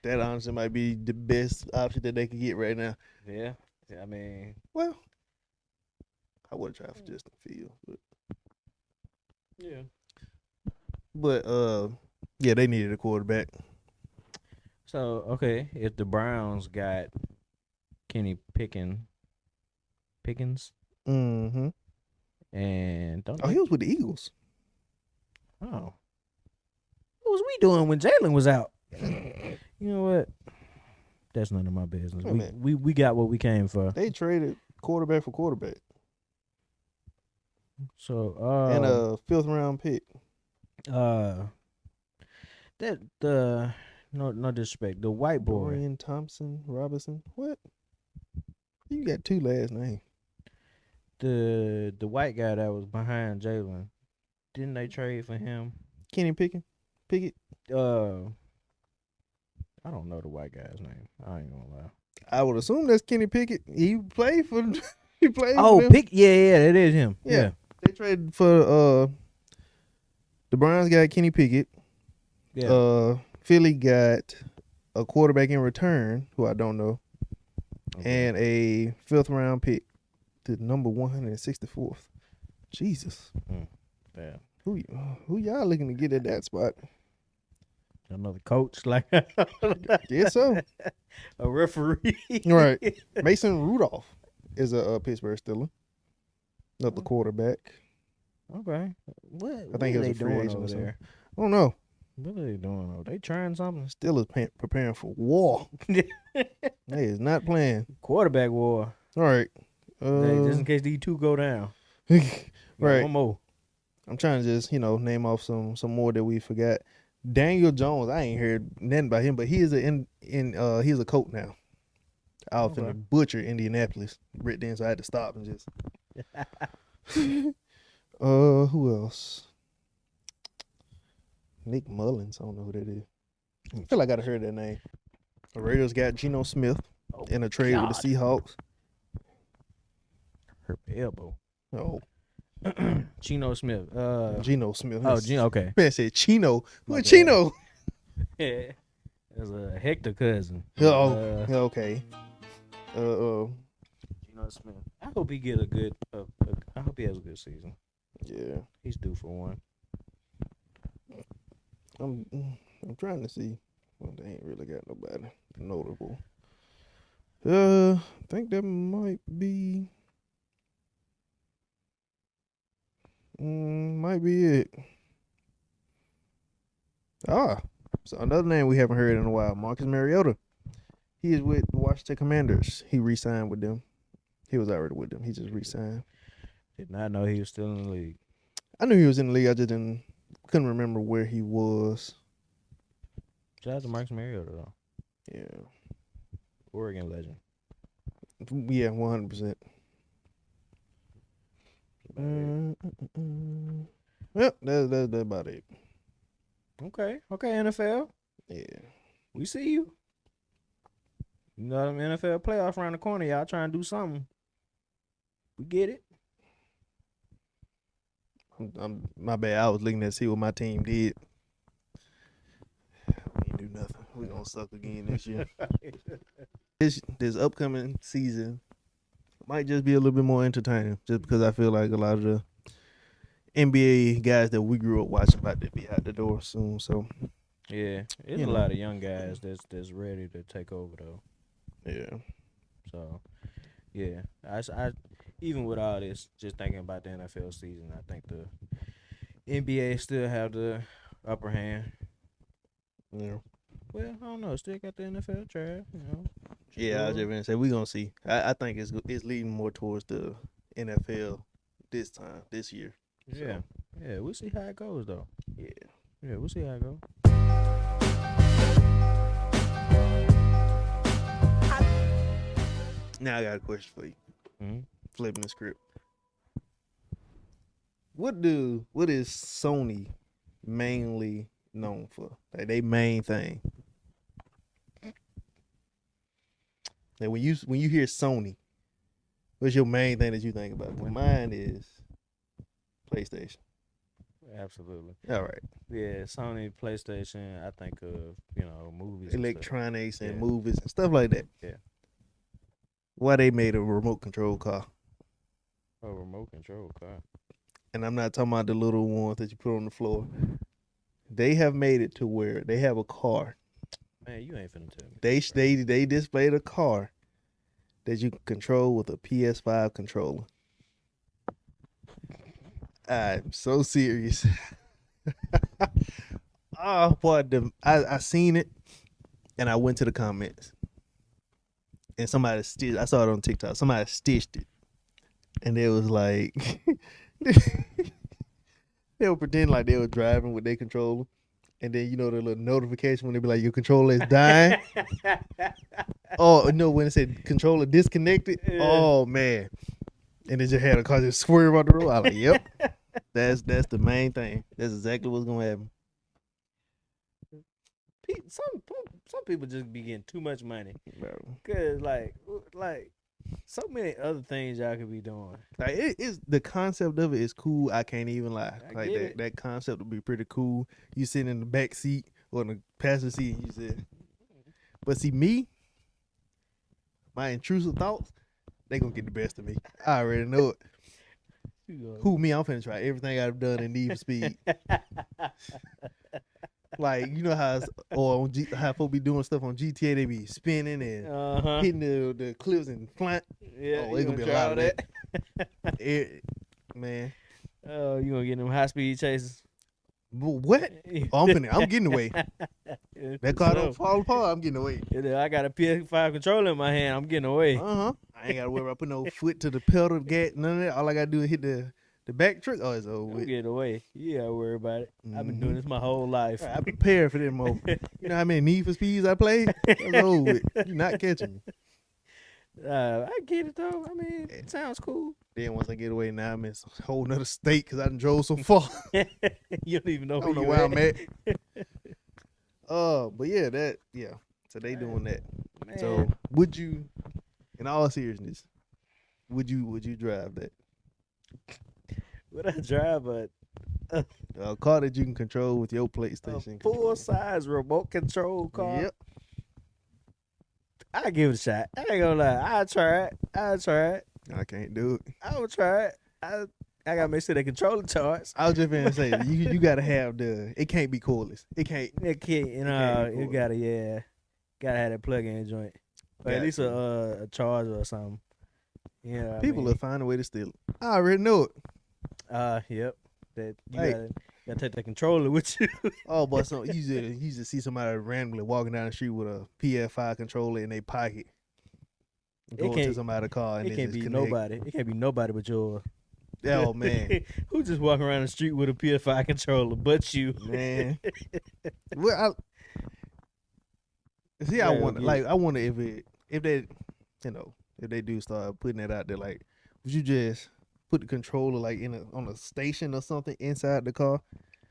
That honestly might be the best option that they could get right now. Yeah. I mean, well, I would try for Justin Fields, but yeah. But yeah, they needed a quarterback. So okay, if the Browns got Kenny Pickens, mm-hmm, and he was with the Eagles. Oh, what was we doing when Jalen was out? You know what? That's none of my business. We got what we came for. They traded quarterback for quarterback. So and a 5th round pick. No disrespect. The white boy, Dorian Robinson. What? You got 2 last names. The white guy that was behind Jalen. Didn't they trade for him? Kenny Pickett. I don't know the white guy's name. I ain't gonna lie. I would assume that's Kenny Pickett. He played for. He played. Oh, for them. yeah, that is him. Yeah. They traded for the Browns got Kenny Pickett. Yeah. Philly got a quarterback in return, who I don't know, and a 5th round pick to number 164th. Jesus. Yeah. Who y'all looking to get at that spot? Another coach, like Yes, so. A referee, Right? Mason Rudolph is a Pittsburgh Steeler, another quarterback. Okay. What I think he are was they a free doing agent over or something. there? I don't know. What are they doing over? They trying something? Still is preparing for war. They is not playing. Quarterback war. All right. Hey, just in case these two go down. Right. One more. I'm trying to just name off some more that we forgot. Daniel Jones. I ain't heard nothing about him, but he is he's a coach now. I was finna butcher Indianapolis right then, so I had to stop and just. Who else? Nick Mullins. I don't know who that is. I feel like I heard that name. The Raiders got Geno Smith in a trade with the Seahawks. Hurt my elbow. Oh, Geno Smith. Geno Smith. Oh, Geno. Okay. Man said Chino. Who Chino? Yeah. That's a Hector cousin. Oh, okay. Geno Smith. I hope he get a good. I hope he has a good season. Yeah, he's due for one. I'm trying to see. Well, they ain't really got nobody notable. I think that might be it. So another name we haven't heard in a while, Marcus Mariota. He is with the Washington Commanders. He re-signed with them. He was already with them. He just re-signed. Did not know he was still in the league. I knew he was in the league. I just couldn't remember where he was. Shout out to Marcus Mariota though. Yeah. Oregon legend. Yeah, 100%. Yep, that's about it. Okay, NFL. Yeah. We see you. You know them NFL playoffs around the corner. Y'all trying to do something. We get it. My bad. I was looking to see what my team did. We ain't do nothing. We gonna suck again this year. This upcoming season might just be a little bit more entertaining, just because I feel like a lot of the NBA guys that we grew up watching about to be out the door soon. So yeah, it's a lot of young guys that's ready to take over though. Yeah. So yeah, I even with all this, just thinking about the NFL season, I think the NBA still have the upper hand. Yeah. Well, I don't know. Still got the NFL draft, Yeah, I was just gonna say we gonna see. I think it's leading more towards the NFL this year. Yeah, so. Yeah. We'll see how it goes though. Yeah, we'll see how it goes. Now I got a question for you. Mm-hmm. Flipping the script. What is Sony mainly known for? Like they main thing. Like when you hear Sony, what's your main thing that you think about? Mine is PlayStation. Absolutely. All right. Yeah, Sony, PlayStation. I think of movies, electronics and movies and stuff like that. Yeah. Why they made a remote control car? A remote control car. And I'm not talking about the little ones that you put on the floor. They have made it to where they have a car. Man, you ain't finna tell me. They displayed a car that you can control with a PS5 controller. I'm so serious. Oh boy, I seen it and I went to the comments. And somebody stitched. I saw it on TikTok. Somebody stitched it, and it was like they were pretending like they were driving with their controller, and then the little notification when they be like your controller is dying. Oh no, when it said controller disconnected. Yeah. Oh man, and it just had a car just swerve on the road. I was like, yep, that's the main thing. That's exactly what's gonna happen. Some people just be getting too much money, bro. Cause like so many other things y'all could be doing. Like it's the concept of it is cool. I can't even lie. That concept would be pretty cool. You sitting in the back seat or in the passenger seat, and you said, but see me, my intrusive thoughts, they gonna get the best of me. I already know it. Who me? I'm finna try everything I've done in Need for Speed. Like how how folks be doing stuff on GTA, they be spinning and hitting the cliffs and flying. Yeah, it's gonna be a lot of that. Man, Oh, you gonna get them high speed chases? What? Oh, I'm getting away. That car don't fall apart. I'm getting away. I got a PS5 controller in my hand. I'm getting away. I ain't gotta worry about putting no foot to the pedal, gas, none of that. All I gotta do is hit the back trick. Oh, it's over I'm with. getting away. You gotta worry about it. I've been doing this my whole life. I prepared for that moment. You know how many Need for Speeds I played? That's over with. You're not catching me. I get it though. I mean, it sounds cool. Then once I get away, now I'm in some whole nother state because I done drove so far. You don't even know. I don't know where I'm at. But yeah. So they doing that. Man. So would you, in all seriousness, would you drive that? Would I drive A car that you can control with your PlayStation? full size remote control car? Yep. I give it a shot. I ain't gonna lie. I'll try it. I can't do it. I will try it. I gotta make sure the controller charts. I was just gonna say you gotta have it can't be cordless. It can't. It can't, you know, you gotta have that plug-in joint, or at least a charger or something. Yeah, People will find a way to steal it. I already know it. Yep. That you gotta take the controller with you. Oh, but you just see somebody randomly walking down the street with a PS5 controller in their pocket. Go to somebody's car and it can't be nobody. It can't be nobody but your. Oh man, who just walking around the street with a PS5 controller but you? Man, well, I wonder if they, if they do start putting that out there, like, would you just put the controller like on a station or something inside the car,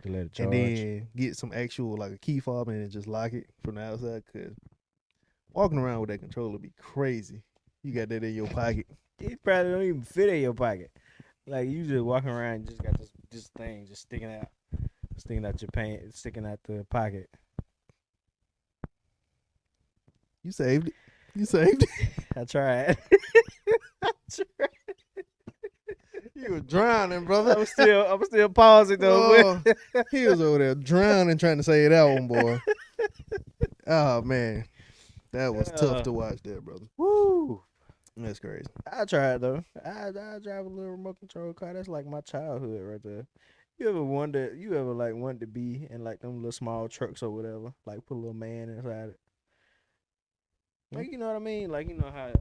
to let it charge, and then get some actual like a key fob and then just lock it from the outside? Cause walking around with that controller would be crazy. You got that in your pocket. It probably don't even fit in your pocket. Like you just walking around, and just got this thing just sticking out your pants, sticking out the pocket. You saved it. I tried. You were drowning, brother. I'm still pausing though. Oh, he was over there drowning trying to say that one, boy. Oh man, that was tough to watch there, brother. Woo. That's crazy. I tried though. I drive a little remote control car. That's like my childhood right there. You ever wanted to be in like them little small trucks or whatever? Like put a little man inside it. Like you know what I mean? Like you know how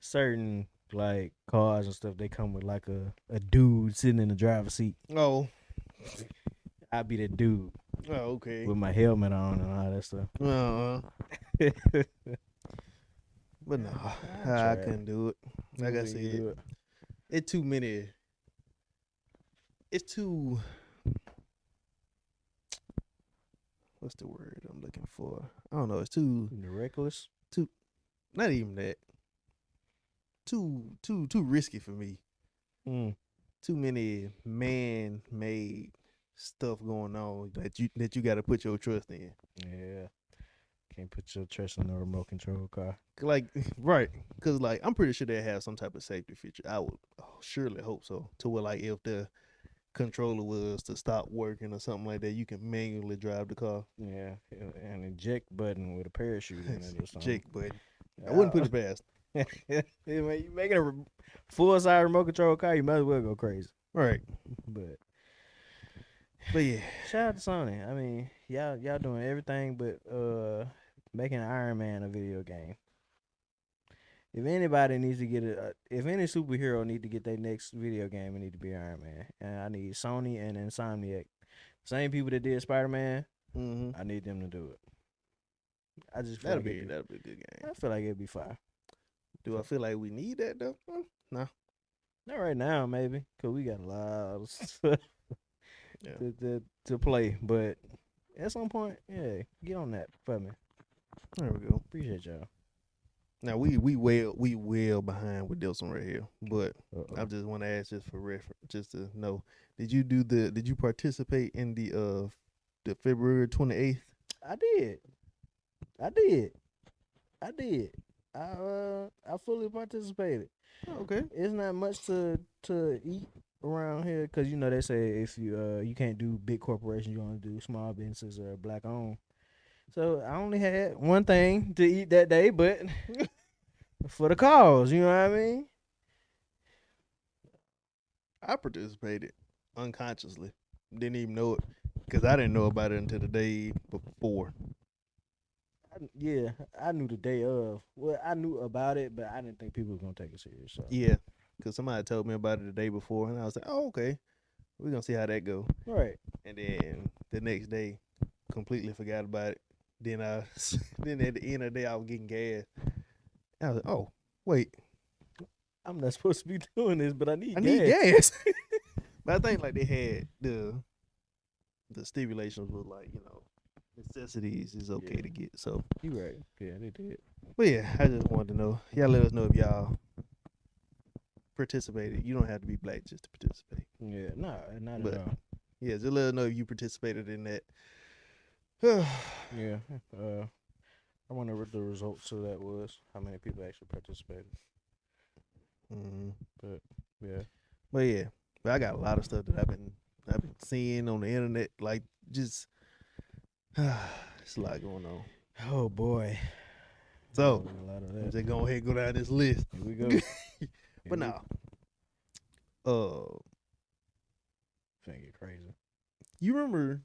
certain like cars and stuff, they come with like a dude sitting in the driver's seat. Oh. I'd be that dude. Oh, okay. With my helmet on and all that stuff. But no, I couldn't do it. Like I said, it's too many. It's too. What's the word I'm looking for? I don't know. It's too reckless. Not even that. Too risky for me. Too many man-made stuff going on that you got to put your trust in. Yeah. Can't put your trust in a remote control car. Like, right. Because, like, I'm pretty sure they have some type of safety feature. I would surely hope so. To where, like, if the controller was to stop working or something like that, you can manually drive the car. Yeah. An eject button with a parachute in it or something. Eject button. I wouldn't put it past. You making a full-size remote control car, you might as well go crazy. Right. But yeah. Shout out to Sony. I mean, y'all doing everything but making Iron Man a video game. If anybody needs to get if any superhero need to get their next video game, it need to be Iron Man. And I need Sony and Insomniac, same people that did Spider-Man. I need them to do it. I just feel that'll be a good game. I feel like it'd be fire. Do I feel like we need that though? No. Not right now, maybe, cause we got a lot of stuff to play. But at some point, yeah, get on that for me. There we go. Appreciate y'all. Now we well behind with this one right here, but I just want to ask just for reference, just to know, did you participate in the February 28th? I did. I fully participated. Oh, okay. It's not much to eat around here because you know they say if you can't do big corporations, you want to do small businesses or black owned. So I only had one thing to eat that day, but for the cause, you know what I mean? I participated unconsciously. Didn't even know it because I didn't know about it until the day before. Yeah, I knew the day of. Well, I knew about it, but I didn't think people were gonna take it serious. So. Yeah, because somebody told me about it the day before, and I was like, "Oh, okay, we're gonna see how that go." Right. And then the next day, completely forgot about it. Then then at the end of the day, I was getting gas. I was like, "Oh, wait, I'm not supposed to be doing this, but I need I gas. need gas." But I think like they had the stipulations was like, necessities is okay Yeah. to get. So, You right. Yeah, they did. but yeah, I just wanted to know. Y'all let us know if y'all participated. You don't have to be black just to participate. Yeah, not But at all. yeah, just let us know if you participated in that. Yeah. I wonder what the results of that was. How many people actually participated? Mhm. But yeah. But yeah, but I got a lot of stuff that I've been seeing on the internet. Like just, it's a lot going on. Oh boy. So a lot of I'm that. just go ahead and go down this list. Here we go. But now, finna get crazy. you remember?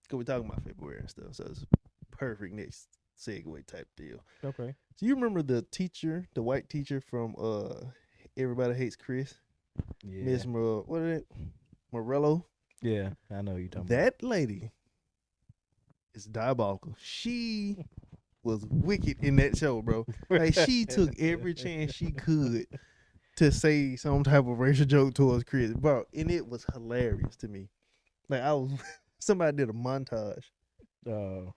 Cause we're talking about February and stuff, so it's perfect next segue type deal. Okay. So you remember the teacher, the white teacher from Everybody Hates Chris, Yeah. Miss what is it, Morello? Yeah, I know you talking That lady is diabolical. She was wicked in that show, bro. about. Like she took every chance she could to say some type of racial joke towards Chris, bro, and it was hilarious to me. Like somebody did a montage. Oh.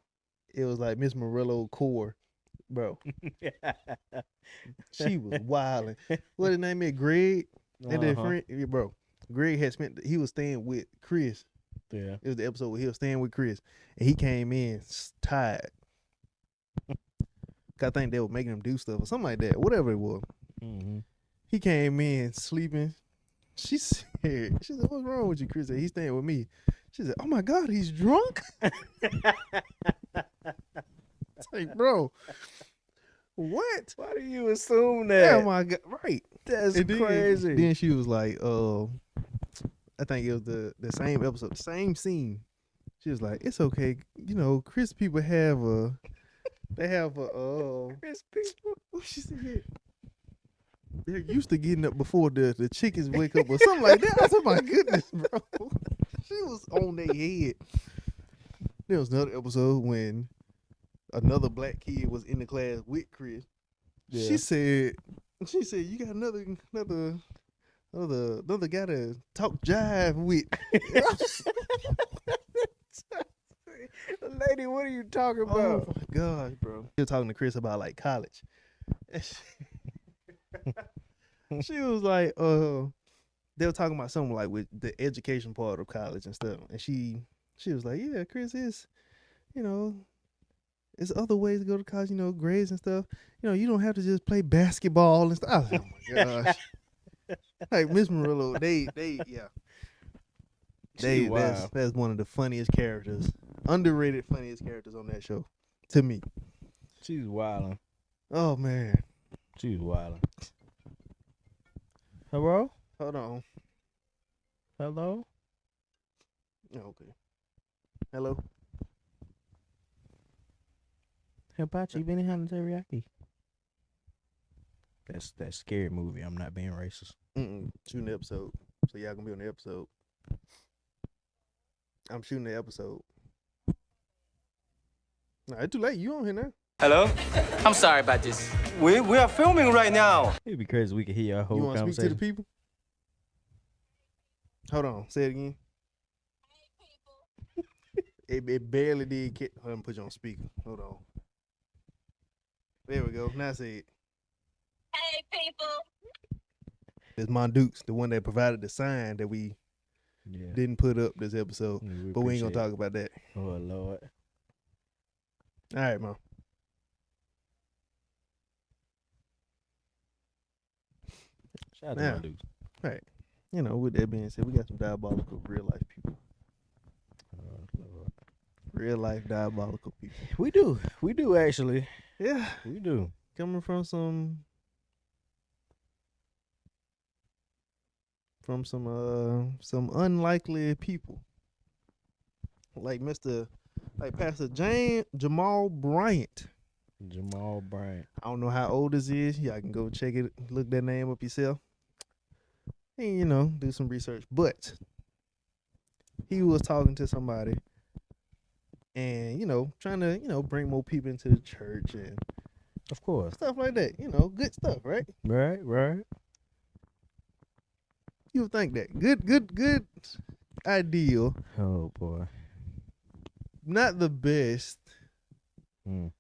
It was like Miss Morello core, bro. She was wilding. What his name is? Greg. And their friend, yeah, bro. Greg he was staying with Chris. Yeah. It was the episode where he was staying with Chris, and he came in tired. I think they were making him do stuff or something like that. Whatever it was. Mm-hmm. He came in sleeping. She said, "What's wrong with you, Chris?" Said, "He's staying with me." She said, "Oh my God, he's drunk." It's like, bro, what? Why do you assume that? Oh my God, right? That's And crazy. Then she was like, I think it was the same episode, the same scene. She was like, "It's okay, Chris people have a, Chris people." What she said? They're used to getting up before the chickens wake up or something like that. I said, "My goodness, bro." She was on their head. There was another episode when another black kid was in the class with Chris. Yeah. She said, "You got another guy to talk jive with." Lady, what are you talking about? Oh my gosh, bro. She was talking to Chris about like college. And she was like, they were talking about something like with the education part of college and stuff. And she was like, "Yeah, Chris is, there's other ways to go to college, grades and stuff. You don't have to just play basketball and stuff." I was like, "Oh my gosh." Like Miss Murillo, that's one of the funniest characters, underrated funniest characters on that show, to me. She's wilding. Oh man, She's wilding. Hello? hold on. Hello? Okay. Hello. Hibachi Benihana Teriyaki. That's that scary movie. I'm not being racist. Shooting the episode, so y'all gonna be on the episode. I'm shooting the episode. Nah, it's too late. You on here now? Hello? I'm sorry about this. We are filming right now. It'd be crazy if we could hear our whole You want to speak to conversation. the people? Hold on. Say it again. It barely did get. Hold on, put you on speaker. Hold on. There we go. Now say it. Hey, people. It's Mondukes, the one that provided the sign that we didn't put up this episode. But we ain't gonna talk about that. Oh Lord. All right, Mom. Shout out to my dudes. Right. With that being said, we got some diabolical real life people. Lord. Real life diabolical people. We do actually. Yeah. We do. Coming from from some unlikely people, like Pastor Jamal Bryant. Jamal Bryant. I don't know how old this is. Y'all can go check it, look that name up yourself, and do some research. But he was talking to somebody, and trying to bring more people into the church and Of course. stuff like that. Good stuff, right? Right. You would think that good ideal. Oh boy. Not the best Mm.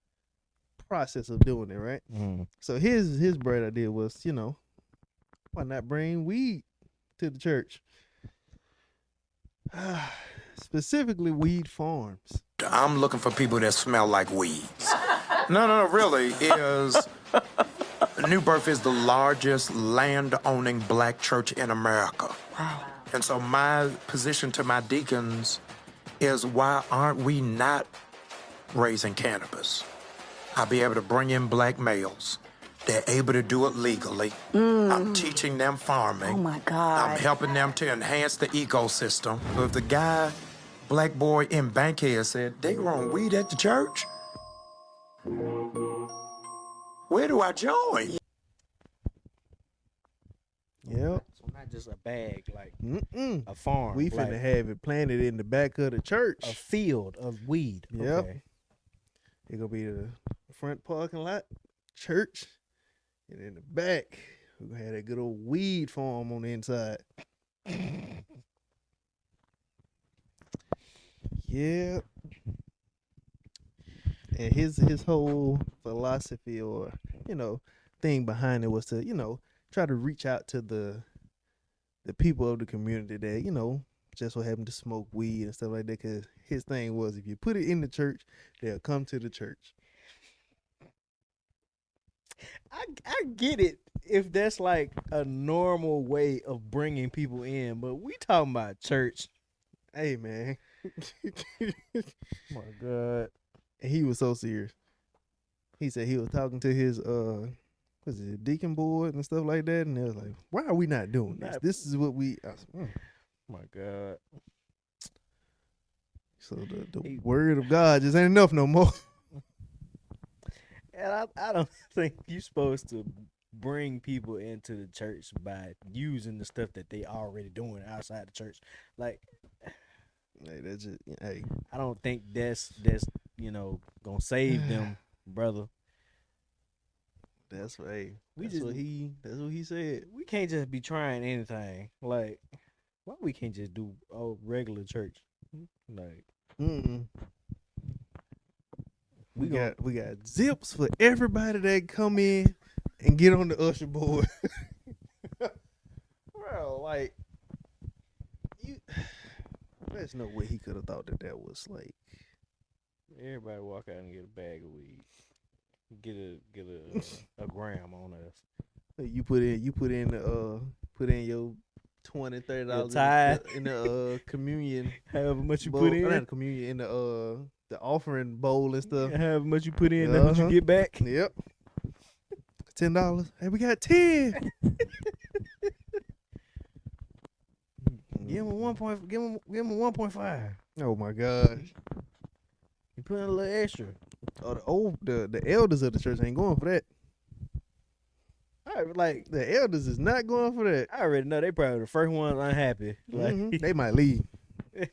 process of doing it, right? Mm. So his bright idea was, why not bring weed to the church? Specifically, weed farms. I'm looking for people that smell like weeds. No, really, New Birth is the largest land-owning black church in America. Wow. And so my position to my deacons is, why aren't we not raising cannabis? I'll be able to bring in black males. They're able to do it legally. I'm teaching them farming. Oh my God. I'm helping them to enhance the ecosystem. So if the black boy in Bankhead said, they growing weed at the church, where do I join? Yep. So not just a bag, like Mm-mm. a farm. We finna like have it planted in the back of the church. a field of weed. Yep. Okay. It gonna be the front parking lot, church, and in the back, we gonna have that good old weed farm on the inside. Yeah. And his whole philosophy or thing behind it was to try to reach out to the people of the community that just so happen to smoke weed and stuff like that. Because his thing was, if you put it in the church, they'll come to the church. I get it if that's like a normal way of bringing people in, but we talking about church. Hey man, Oh my God. and he was so serious. He said he was talking to his deacon board and stuff like that, and they was like, "Why are we not doing this? This is what we." I was, Oh my God. So the word of God just ain't enough no more. And I don't think you're supposed to bring people into the church by using the stuff that they already doing outside the church. Like, Hey, that's just hey. I don't think that's gonna save them, brother. That's right. We That's just- what he said. We can't just be trying anything. Like, why we can't just do a regular church? Like, Mm-mm. We gonna- got zips for everybody that come in and get on the usher board. Bro, like there's no way he could have thought that was like. everybody walk out and get a bag of weed. Get a gram on us. You put in your $20-$30 tithe. in the communion. However much you bowl, put in. not communion, in the offering bowl and stuff. However much you put in, that's what you Uh-huh. get back. Yep. $10. Hey, we got 10. Give him a 1. Give him a 1.5. Oh my gosh. You put in a little extra. Oh, the elders of the church ain't going for that. The elders is not going for that. I already know they probably the first ones unhappy. Like, Mhm. They might leave.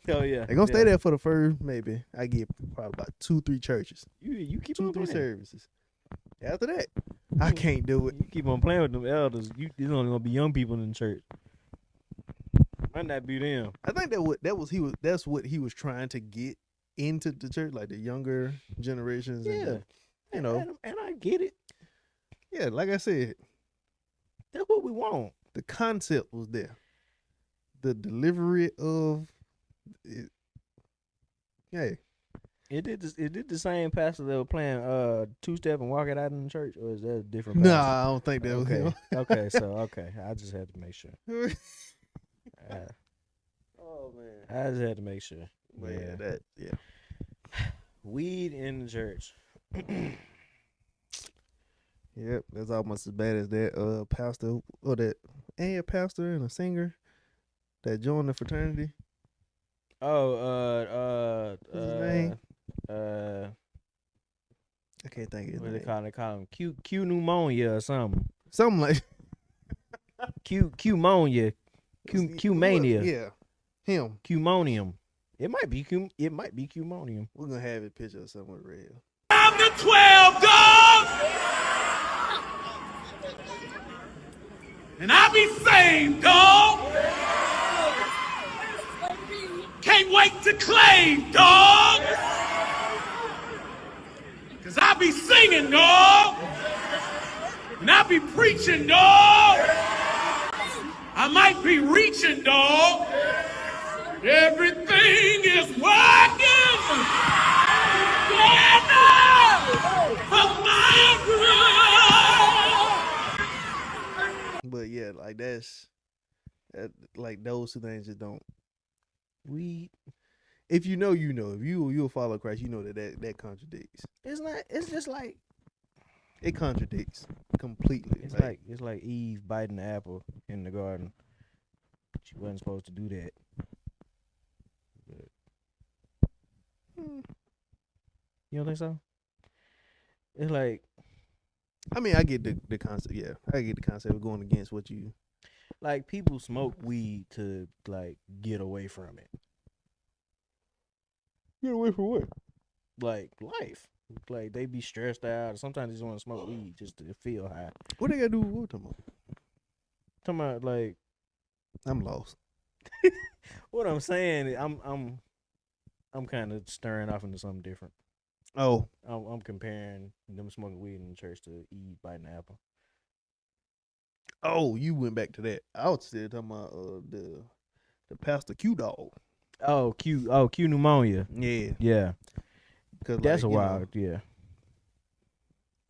oh yeah, They gonna stay there for the first, maybe I get probably about 2-3 churches, You keep 2-3 on playing. services. After that, I can't do it. You keep on playing with them elders. There's only gonna be young people in the church. Might not be them. I think that's what he was trying to get into the church, like the younger generations. Yeah, and and I get it. yeah, like I said, That's what we want. the concept was there. The delivery of it. Hey, It did the same pastor that was playing 2-step and walking out in the church, or is that a different? nah, pastor? I don't think that was Okay, him. okay. I just had to make sure. Oh man. I just had to make sure. But yeah. Weed in the church. Yep, that's almost as bad as that pastor or that pastor and a singer that joined the fraternity. Oh, What's his name? uh, I can't think of his what name. they call it? They call him Q pneumonia or something. Something like Q pneumonia, Q mania, Yeah, him. Qmonium. It might be Qmonium. We're gonna have his picture somewhere real. I'm the 12 dog, and I be saying, dog. Can't wait to claim, dog. Cause I be singing, dog. And I be preaching, dog. I might be reaching, dog. Everything is working together for my good. But yeah, like that, like those two things just don't. If you know, you know. If you'll follow Christ, you know that contradicts. It's not. It's just like It contradicts completely. it's like Eve biting the apple in the garden. She wasn't supposed to do that. But, you don't think so? It's like, I mean, I get the concept. Yeah, I get the concept of going against what you. like people smoke weed to like get away from it. Get away from what? Like life. Like they be stressed out. Sometimes they just want to smoke weed just to feel high. What they gotta do with what talking about? Talking about like I'm lost. what I'm saying. I'm kind of stirring off into something different. Oh, I'm comparing them smoking weed in the church to Eve biting the apple. oh, you went back to that. I was still talking about the Pastor Q dog. Oh, Q pneumonia. Yeah, Yeah, because that's like, a wild. Yeah,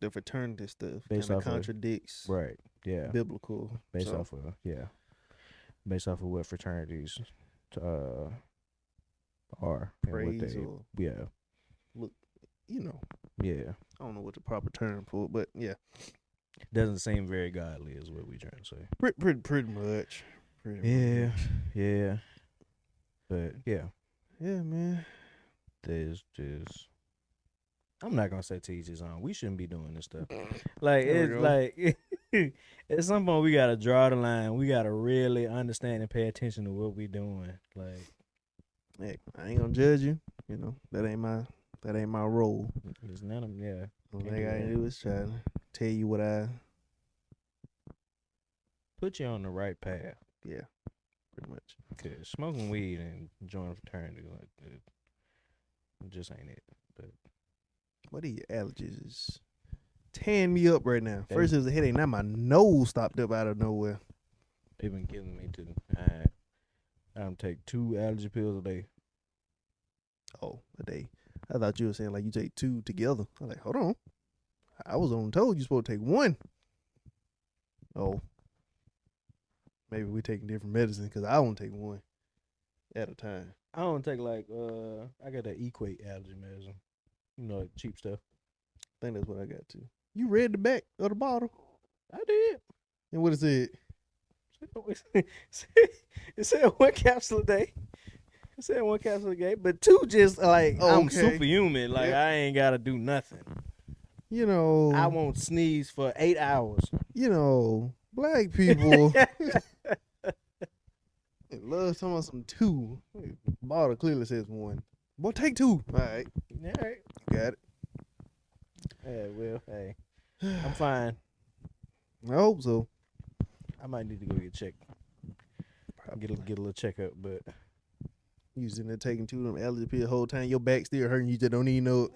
the fraternity stuff Based kind off of of- contradicts right. Yeah, biblical. based so, off of based off of what fraternities are and what praise they or you know, yeah. I don't know what the proper term for it, but yeah, Doesn't seem very godly is what we trying to say. pretty much. Yeah, yeah, but yeah, Yeah, man. there's just. I'm not gonna say to each his own. We shouldn't be doing this stuff. Like There we it's go. like at some point we gotta draw the line. We gotta really understand and pay attention to what we doing. Like Heck, I ain't gonna judge you. You know, that ain't my role. it's none of yeah. All Can't I do gotta that. do is try to tell you what I. Put you on the right path. Yeah, pretty much. Cause smoking weed and joining a fraternity like it just ain't it. But What are your allergies? Is tearing me up right now. They- First it was a headache, now my nose stopped up out of nowhere. they've been killing me too. I don't take 2 allergy pills a day. Oh, a day. I thought you were saying like you take 2 together. I was like, hold on. I was on told you supposed to take 1. Oh. Maybe we taking different medicine because I don't take 1 at a time. I don't take like I got that Equate allergy medicine. You know, like cheap stuff. I think that's what I got too. You read the back of the bottle I did. and what it said? It said 1 capsule a day. It said 1 capsule a day, but 2 just like Oh, I'm okay. superhuman. Like Yep. I ain't gotta do nothing. You know, I won't sneeze for 8 hours. you know, black people it loves talking about some 2. Bottle clearly says 1. Boy, take 2. All right, All right. got it. Yeah, well, hey, I'm fine. I hope so. I might need to go get checked. Get a little checkup, but You sitting there taking 2 of them allergy pills the whole time. Your back still hurting. You just don't even know.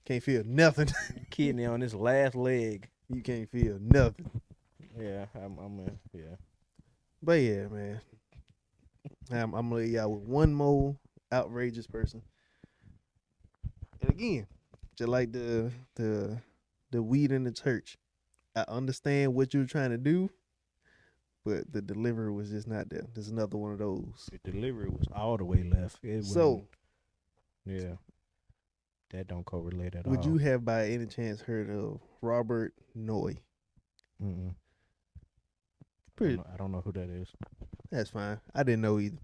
Can't feel nothing. kidney on this last leg. You can't feel nothing. Yeah, yeah. But yeah, man. I'm gonna leave y'all with one more outrageous person. And again, just like the weed in the church, I understand what you're trying to do, but the delivery was just not there. There's another one of those. The delivery was all the way left. So, yeah, that don't correlate at all. would you have by any chance heard of Robert Noy? Mm-mm. I don't know who that is. That's fine. I didn't know either.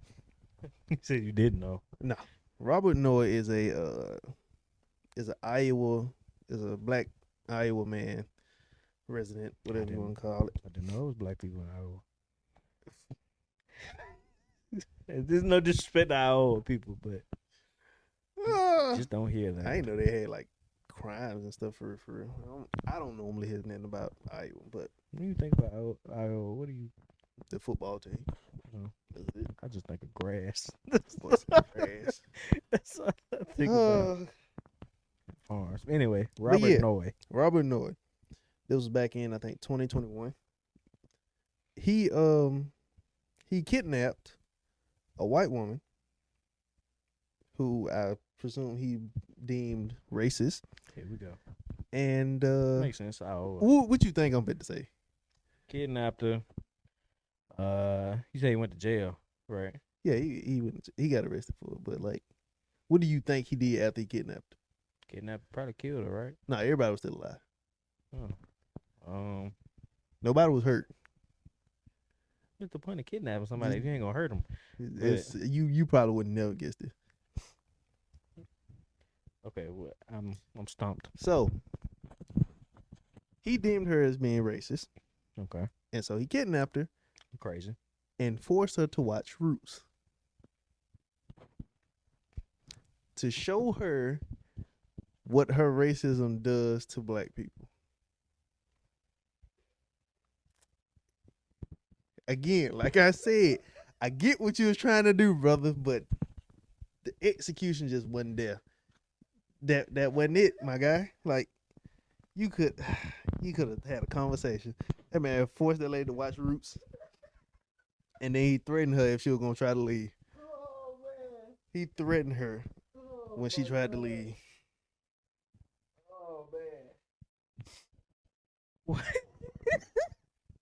You said you didn't know. No, Robert Noah is a black Iowa man, resident, whatever you want to call it. I didn't know it was black people in Iowa. There's no disrespect to Iowa people, but just don't hear that. I didn't know they had like crimes and stuff for real. I don't normally hear nothing about Iowa, but When you think about Iowa, what do you? the football team. Oh, That's it. I just think of grass. What's the grass? That's all I think about. Farms. Anyway, Robert yeah. Noah. Robert Noah. This was back in I think 2021. He kidnapped a white woman who I presume he deemed racist. Here we go. And Makes sense. Iowa. what you think I'm about to say? Kidnapped her. You say he went to jail, right? Yeah, he got arrested for it, but like, what do you think he did after he kidnapped her? Kidnapped, probably killed her, right? No, everybody was still alive. Oh. Nobody was hurt. What's the point of kidnapping somebody if you ain't gonna hurt them? You probably would never guess this. Okay, well, I'm stumped. So he deemed her as being racist, Okay, and so he kidnapped her I'm crazy. and forced her to watch Roots to show her what her racism does to black people. Again, like I said, I get what you was trying to do, brother, but the execution just wasn't there. That wasn't it, my guy. Like you could have had a conversation. That man forced that lady to watch Roots, and then he threatened her if she was gonna try to leave. Oh man. He threatened her when she tried to leave. Oh man.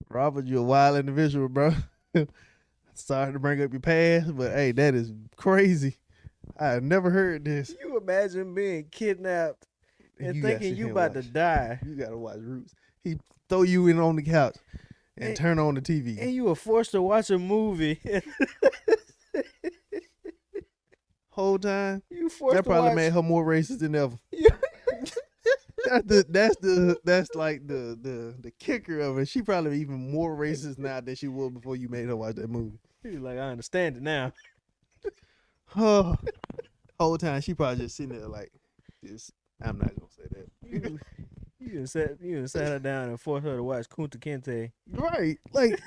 Robert, you're a wild individual, bro. Sorry to bring up your past, but hey, that is crazy. I have never heard this. You imagine being kidnapped and You gotta thinking sit you here about to and watch. die, You gotta watch Roots. He throw you in on the couch and turn on the TV. and you were forced to watch a movie. Whole time. You forced That to probably watch. made her more racist than ever. That's like the kicker of it. She probably even more racist now than she was before you made her watch that movie. You're like, I understand it now. Oh, whole time she probably just sitting there like this. I'm not gonna say that. You done sat her down and forced her to watch Kunta Kinte. Right, like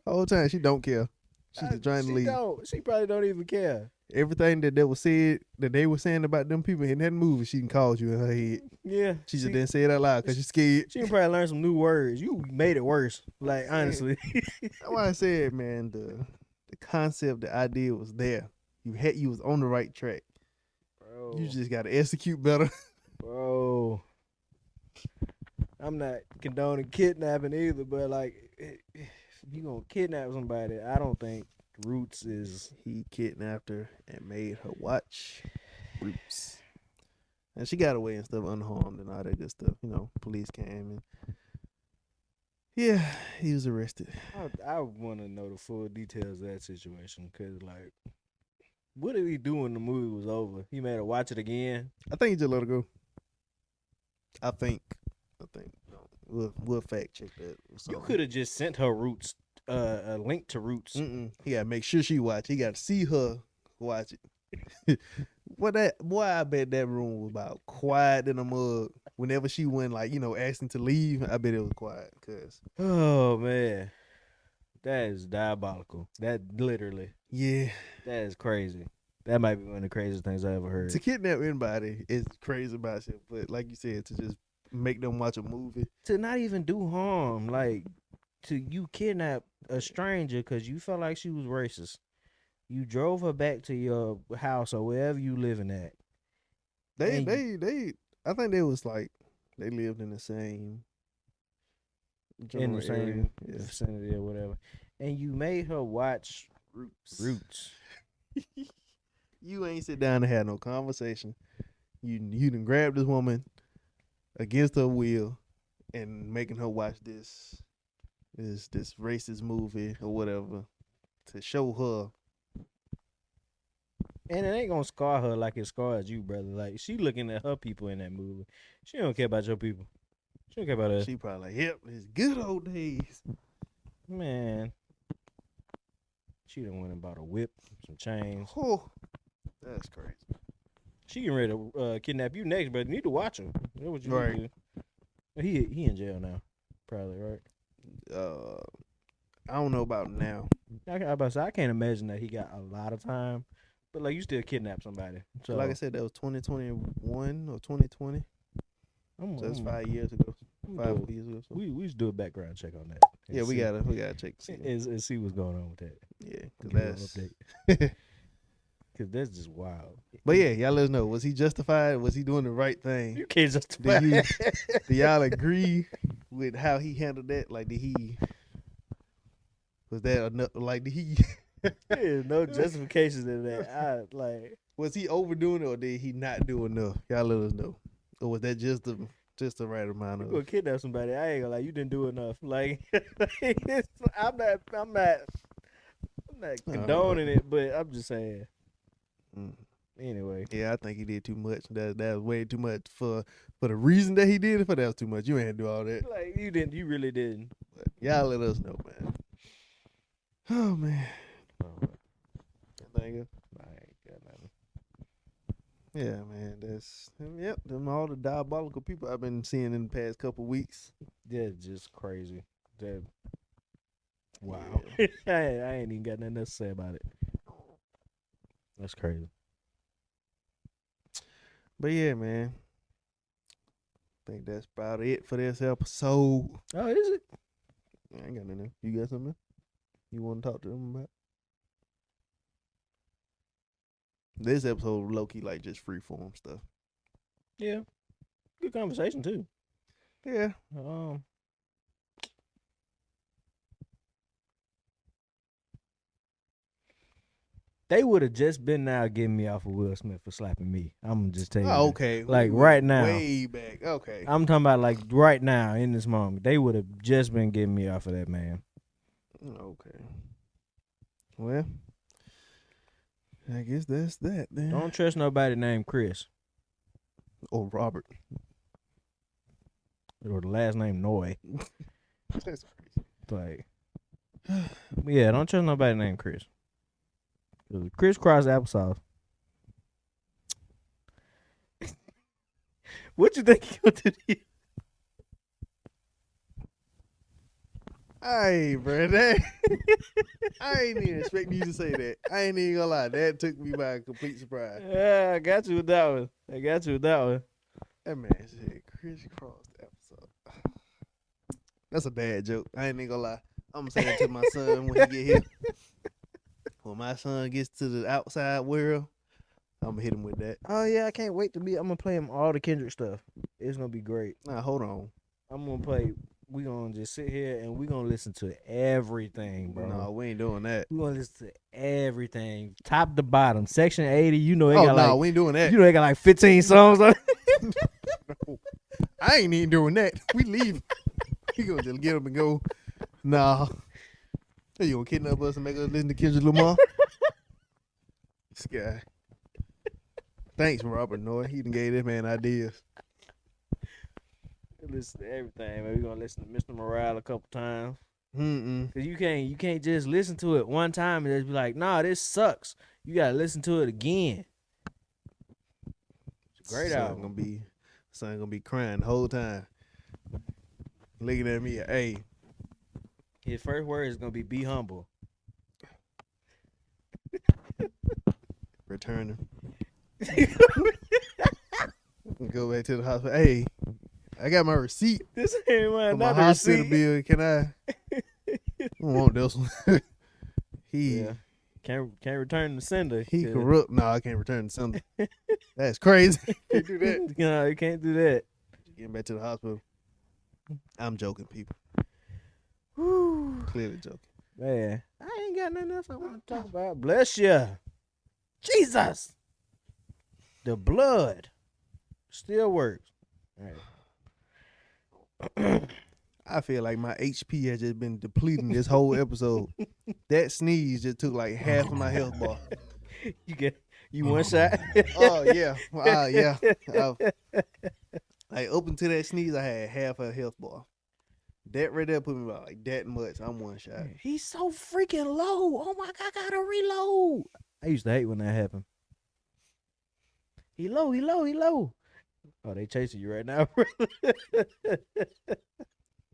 whole time she don't care. She's just trying to leave. She probably don't even care. Everything that was said that they were saying about them people in that movie, she can call you in her head. Yeah. She just didn't say it out loud because she's scared. She can probably learn some new words. You made it worse. Like, honestly. That's why I said, man, the concept, the idea was there. You was on the right track. Bro. You just gotta execute better. Bro. I'm not condoning kidnapping either, but like, if you gonna kidnap somebody, I don't think Roots is. He kidnapped her and made her watch Roots. And she got away and stuff unharmed and all that good stuff. You know, police came and yeah, he was arrested. I want to know the full details of that situation, because like, what did he do when the movie was over? He made her watch it again. I think he just let her go. I think. We'll fact check that. You could have just sent her Roots, a link to Roots. He gotta make sure she watch. He gotta see her watch it. Boy, I bet that room was about quiet in the mug. Whenever she went, like, you know, asking to leave, I bet it was quiet. Cause Oh man, that is diabolical. That literally, yeah, that is crazy. That might be one of the craziest things I ever heard. to kidnap anybody is crazy about shit. But like you said, to just make them watch a movie. To not even do harm, like to you kidnap a stranger because you felt like she was racist. You drove her back to your house or wherever you living at. They I think they was like they lived in the same In the general same area. Yeah. vicinity or whatever, and you made her watch Roots. You ain't sit down and had no conversation. You done grabbed this woman against her will and making her watch this this racist movie or whatever to show her. And it ain't gonna scar her like it scars you, brother. Like, she looking at her people in that movie. She don't care about your people. She don't care about us. She probably like, yep, it's good old days. Man. She done went and bought a whip, some chains. Oh, that's crazy. She getting ready to kidnap you next, but you need to watch him. That's what you Right. need to do. He in jail now, probably, right? I don't know about now. I about to say, I can't imagine that he got a lot of time, but like, you still kidnap somebody. So Like I said, that was 2021 or 2020. So that's 5 years ago. 5 years ago. So. We should do a background check on that. and Yeah, we see- gotta check. See. and see what's going on with that. Yeah, Give cause you an that's. update. Cause that's just wild. But yeah, y'all let us know. Was he justified? Was he doing the right thing? You can't justify Do you- it. Do y'all agree with how he handled that? Like, did he? Was that enough? Like, did he? There's no justification in that. I like. Was he overdoing it, or did he not do enough? Y'all let us know. Or was that just the right amount You of? gonna kidnap somebody? I ain't gonna lie. You didn't do enough. Like, I'm not condoning it, but I'm just saying. Mm. Anyway, Yeah, I think he did too much. That was way too much for the reason that he did it. For that was too much. You ain't do all that. like, you didn't. You really didn't. But y'all let us know, man. Oh man. Anything else? I ain't got nothing. Yeah, man. That's them all the diabolical people I've been seeing in the past couple weeks. That's just crazy. That. Wow. I ain't even got nothing else to say about it. That's crazy. But yeah, man. I think that's about it for this episode. Oh, is it? I ain't got nothing. You got something you want to talk to them about? This episode low key like just free form stuff. Yeah. Good conversation too. Yeah. They would have just been now getting me off of Will Smith for slapping me. I'm gonna just tell you. Oh, that. okay. Like, We went right now. Way back. Okay. I'm talking about like right now in this moment. They would have just been getting me off of that, man. Okay. Well, I guess that's that then. Don't trust nobody named Chris Or Robert. or the last name Noy. That's crazy. Like, yeah, don't trust nobody named Chris. Crisscross applesauce. What you think he gonna do to you? Hey, bro, that I ain't even expecting you to say that. I ain't even gonna lie. That took me by a complete surprise. Yeah, I got you with that one. That man said crisscross episode. That's a bad joke. I ain't even gonna lie. I'm gonna say that to my son when he get here. When my son gets to the outside world, I'm gonna hit him with that. Oh yeah, I can't wait to be. I'm gonna play him all the Kendrick stuff. It's gonna be great. Nah, hold on. I'm gonna play. We gonna just sit here and we gonna listen to everything, bro. No, we ain't doing that. We gonna listen to everything, top to bottom. Section 80. You know, it Oh got no, like we ain't doing that. you know, it got like 15 songs on it. No, I ain't even doing that. We leave. We gonna just get up and go. Nah. You gonna kidnap us and make us listen to Kendrick Lamar? This guy. Thanks, Robert Noy. He done gave this man ideas. Listen to everything, man. We gonna listen to Mr. Morale a couple times. Mm-mm. Cause you can't just listen to it one time and just be like, nah, this sucks. You gotta listen to it again. It's a great album. Son gonna be crying the whole time. Looking at me, hey. His first word is gonna be humble. Return him. Go back to the hospital. Hey, I got my receipt This ain't for my not the hospital receipt. bill. Can I don't want this one. He Yeah. Can't return the sender. he corrupt. No, I can't return the sender. That's crazy. Can't do that. No, you can't do that. Getting back to the hospital. I'm joking, people. Whew. Clearly joking. Man, I ain't got nothing else I want to talk about. Bless you. Jesus. The blood still works. All right. I feel like my HP has just been depleting this whole episode. That sneeze just took like half of my health bar. You one shot? Oh yeah, yeah. Like up until that sneeze, I had half a health bar. That right there put me about like that much. I'm one shot. He's so freaking low. Oh my god, I gotta reload. I used to hate when that happened. He low. Oh, they chasing you right now, bro.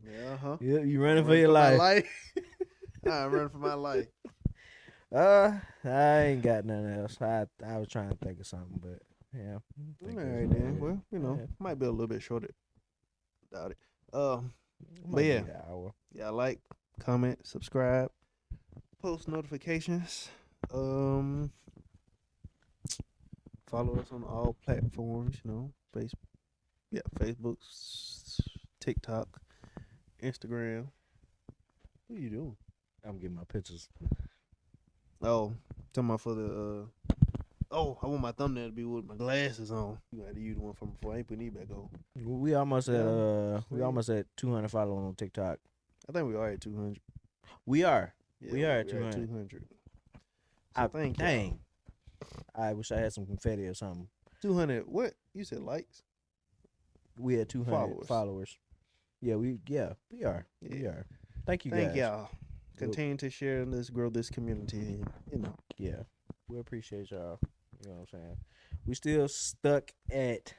Yeah, Yeah, you running for your life. I'm running for my life. I ain't got nothing else. I was trying to think of something, but yeah. All I think right that's then. about it. Well, Yeah. might be a little bit shorter. Doubt it. Might But be yeah. an hour. Yeah, like, comment, subscribe, post notifications. Follow us on all platforms. Facebook, TikTok, Instagram. What are you doing? I'm getting my pictures. Oh, talking about for the I want my thumbnail to be with my glasses on. You had to use the one from before. I ain't putting these back on. We almost at Yeah. we almost at 200 followers on TikTok. I think we are at 200. We are. Yeah, We are at 200. 200. So thank y'all. Dang. I wish I had some confetti or something. 200. What? You said likes? We had 200 followers. Yeah, we are. We Yeah. are. Thank you guys. Thank y'all. Continue to share this, grow this community. And, Yeah. We appreciate y'all. You know what I'm saying? We still stuck at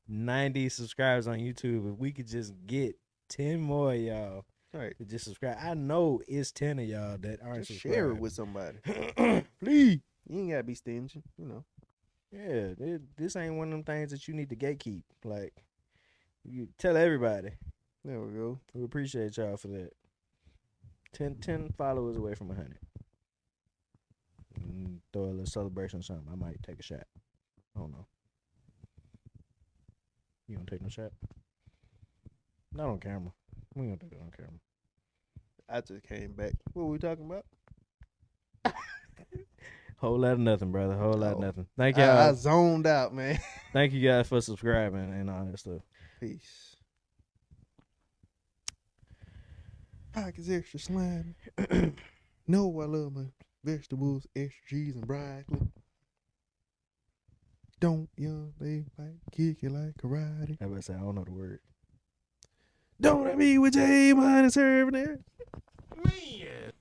90 subscribers on YouTube. If we could just get 10 more of y'all all right. to just subscribe. I know it's 10 of y'all that aren't Just subscribed. share it with somebody. Please. You ain't gotta be stingy, Yeah, this ain't one of them things that you need to gatekeep. Like, you tell everybody. There we go. We appreciate y'all for that. 10 followers away from 100. Throw a little celebration or something. I might take a shot. I don't know. You gonna take no shot? Not on camera. We gonna take it on camera. I just came back. What were we talking about? Whole lot of nothing, brother. Whole lot of Oh. nothing. Thank I y'all. zoned out, man. Thank you guys for subscribing and all that stuff. Peace. Pockets extra slimy. No, I love my vegetables, extra cheese and broccoli. Don't young lady like kick it like karate. I was say I don't know the word. Don't let me with Jay behind the serving there. Man.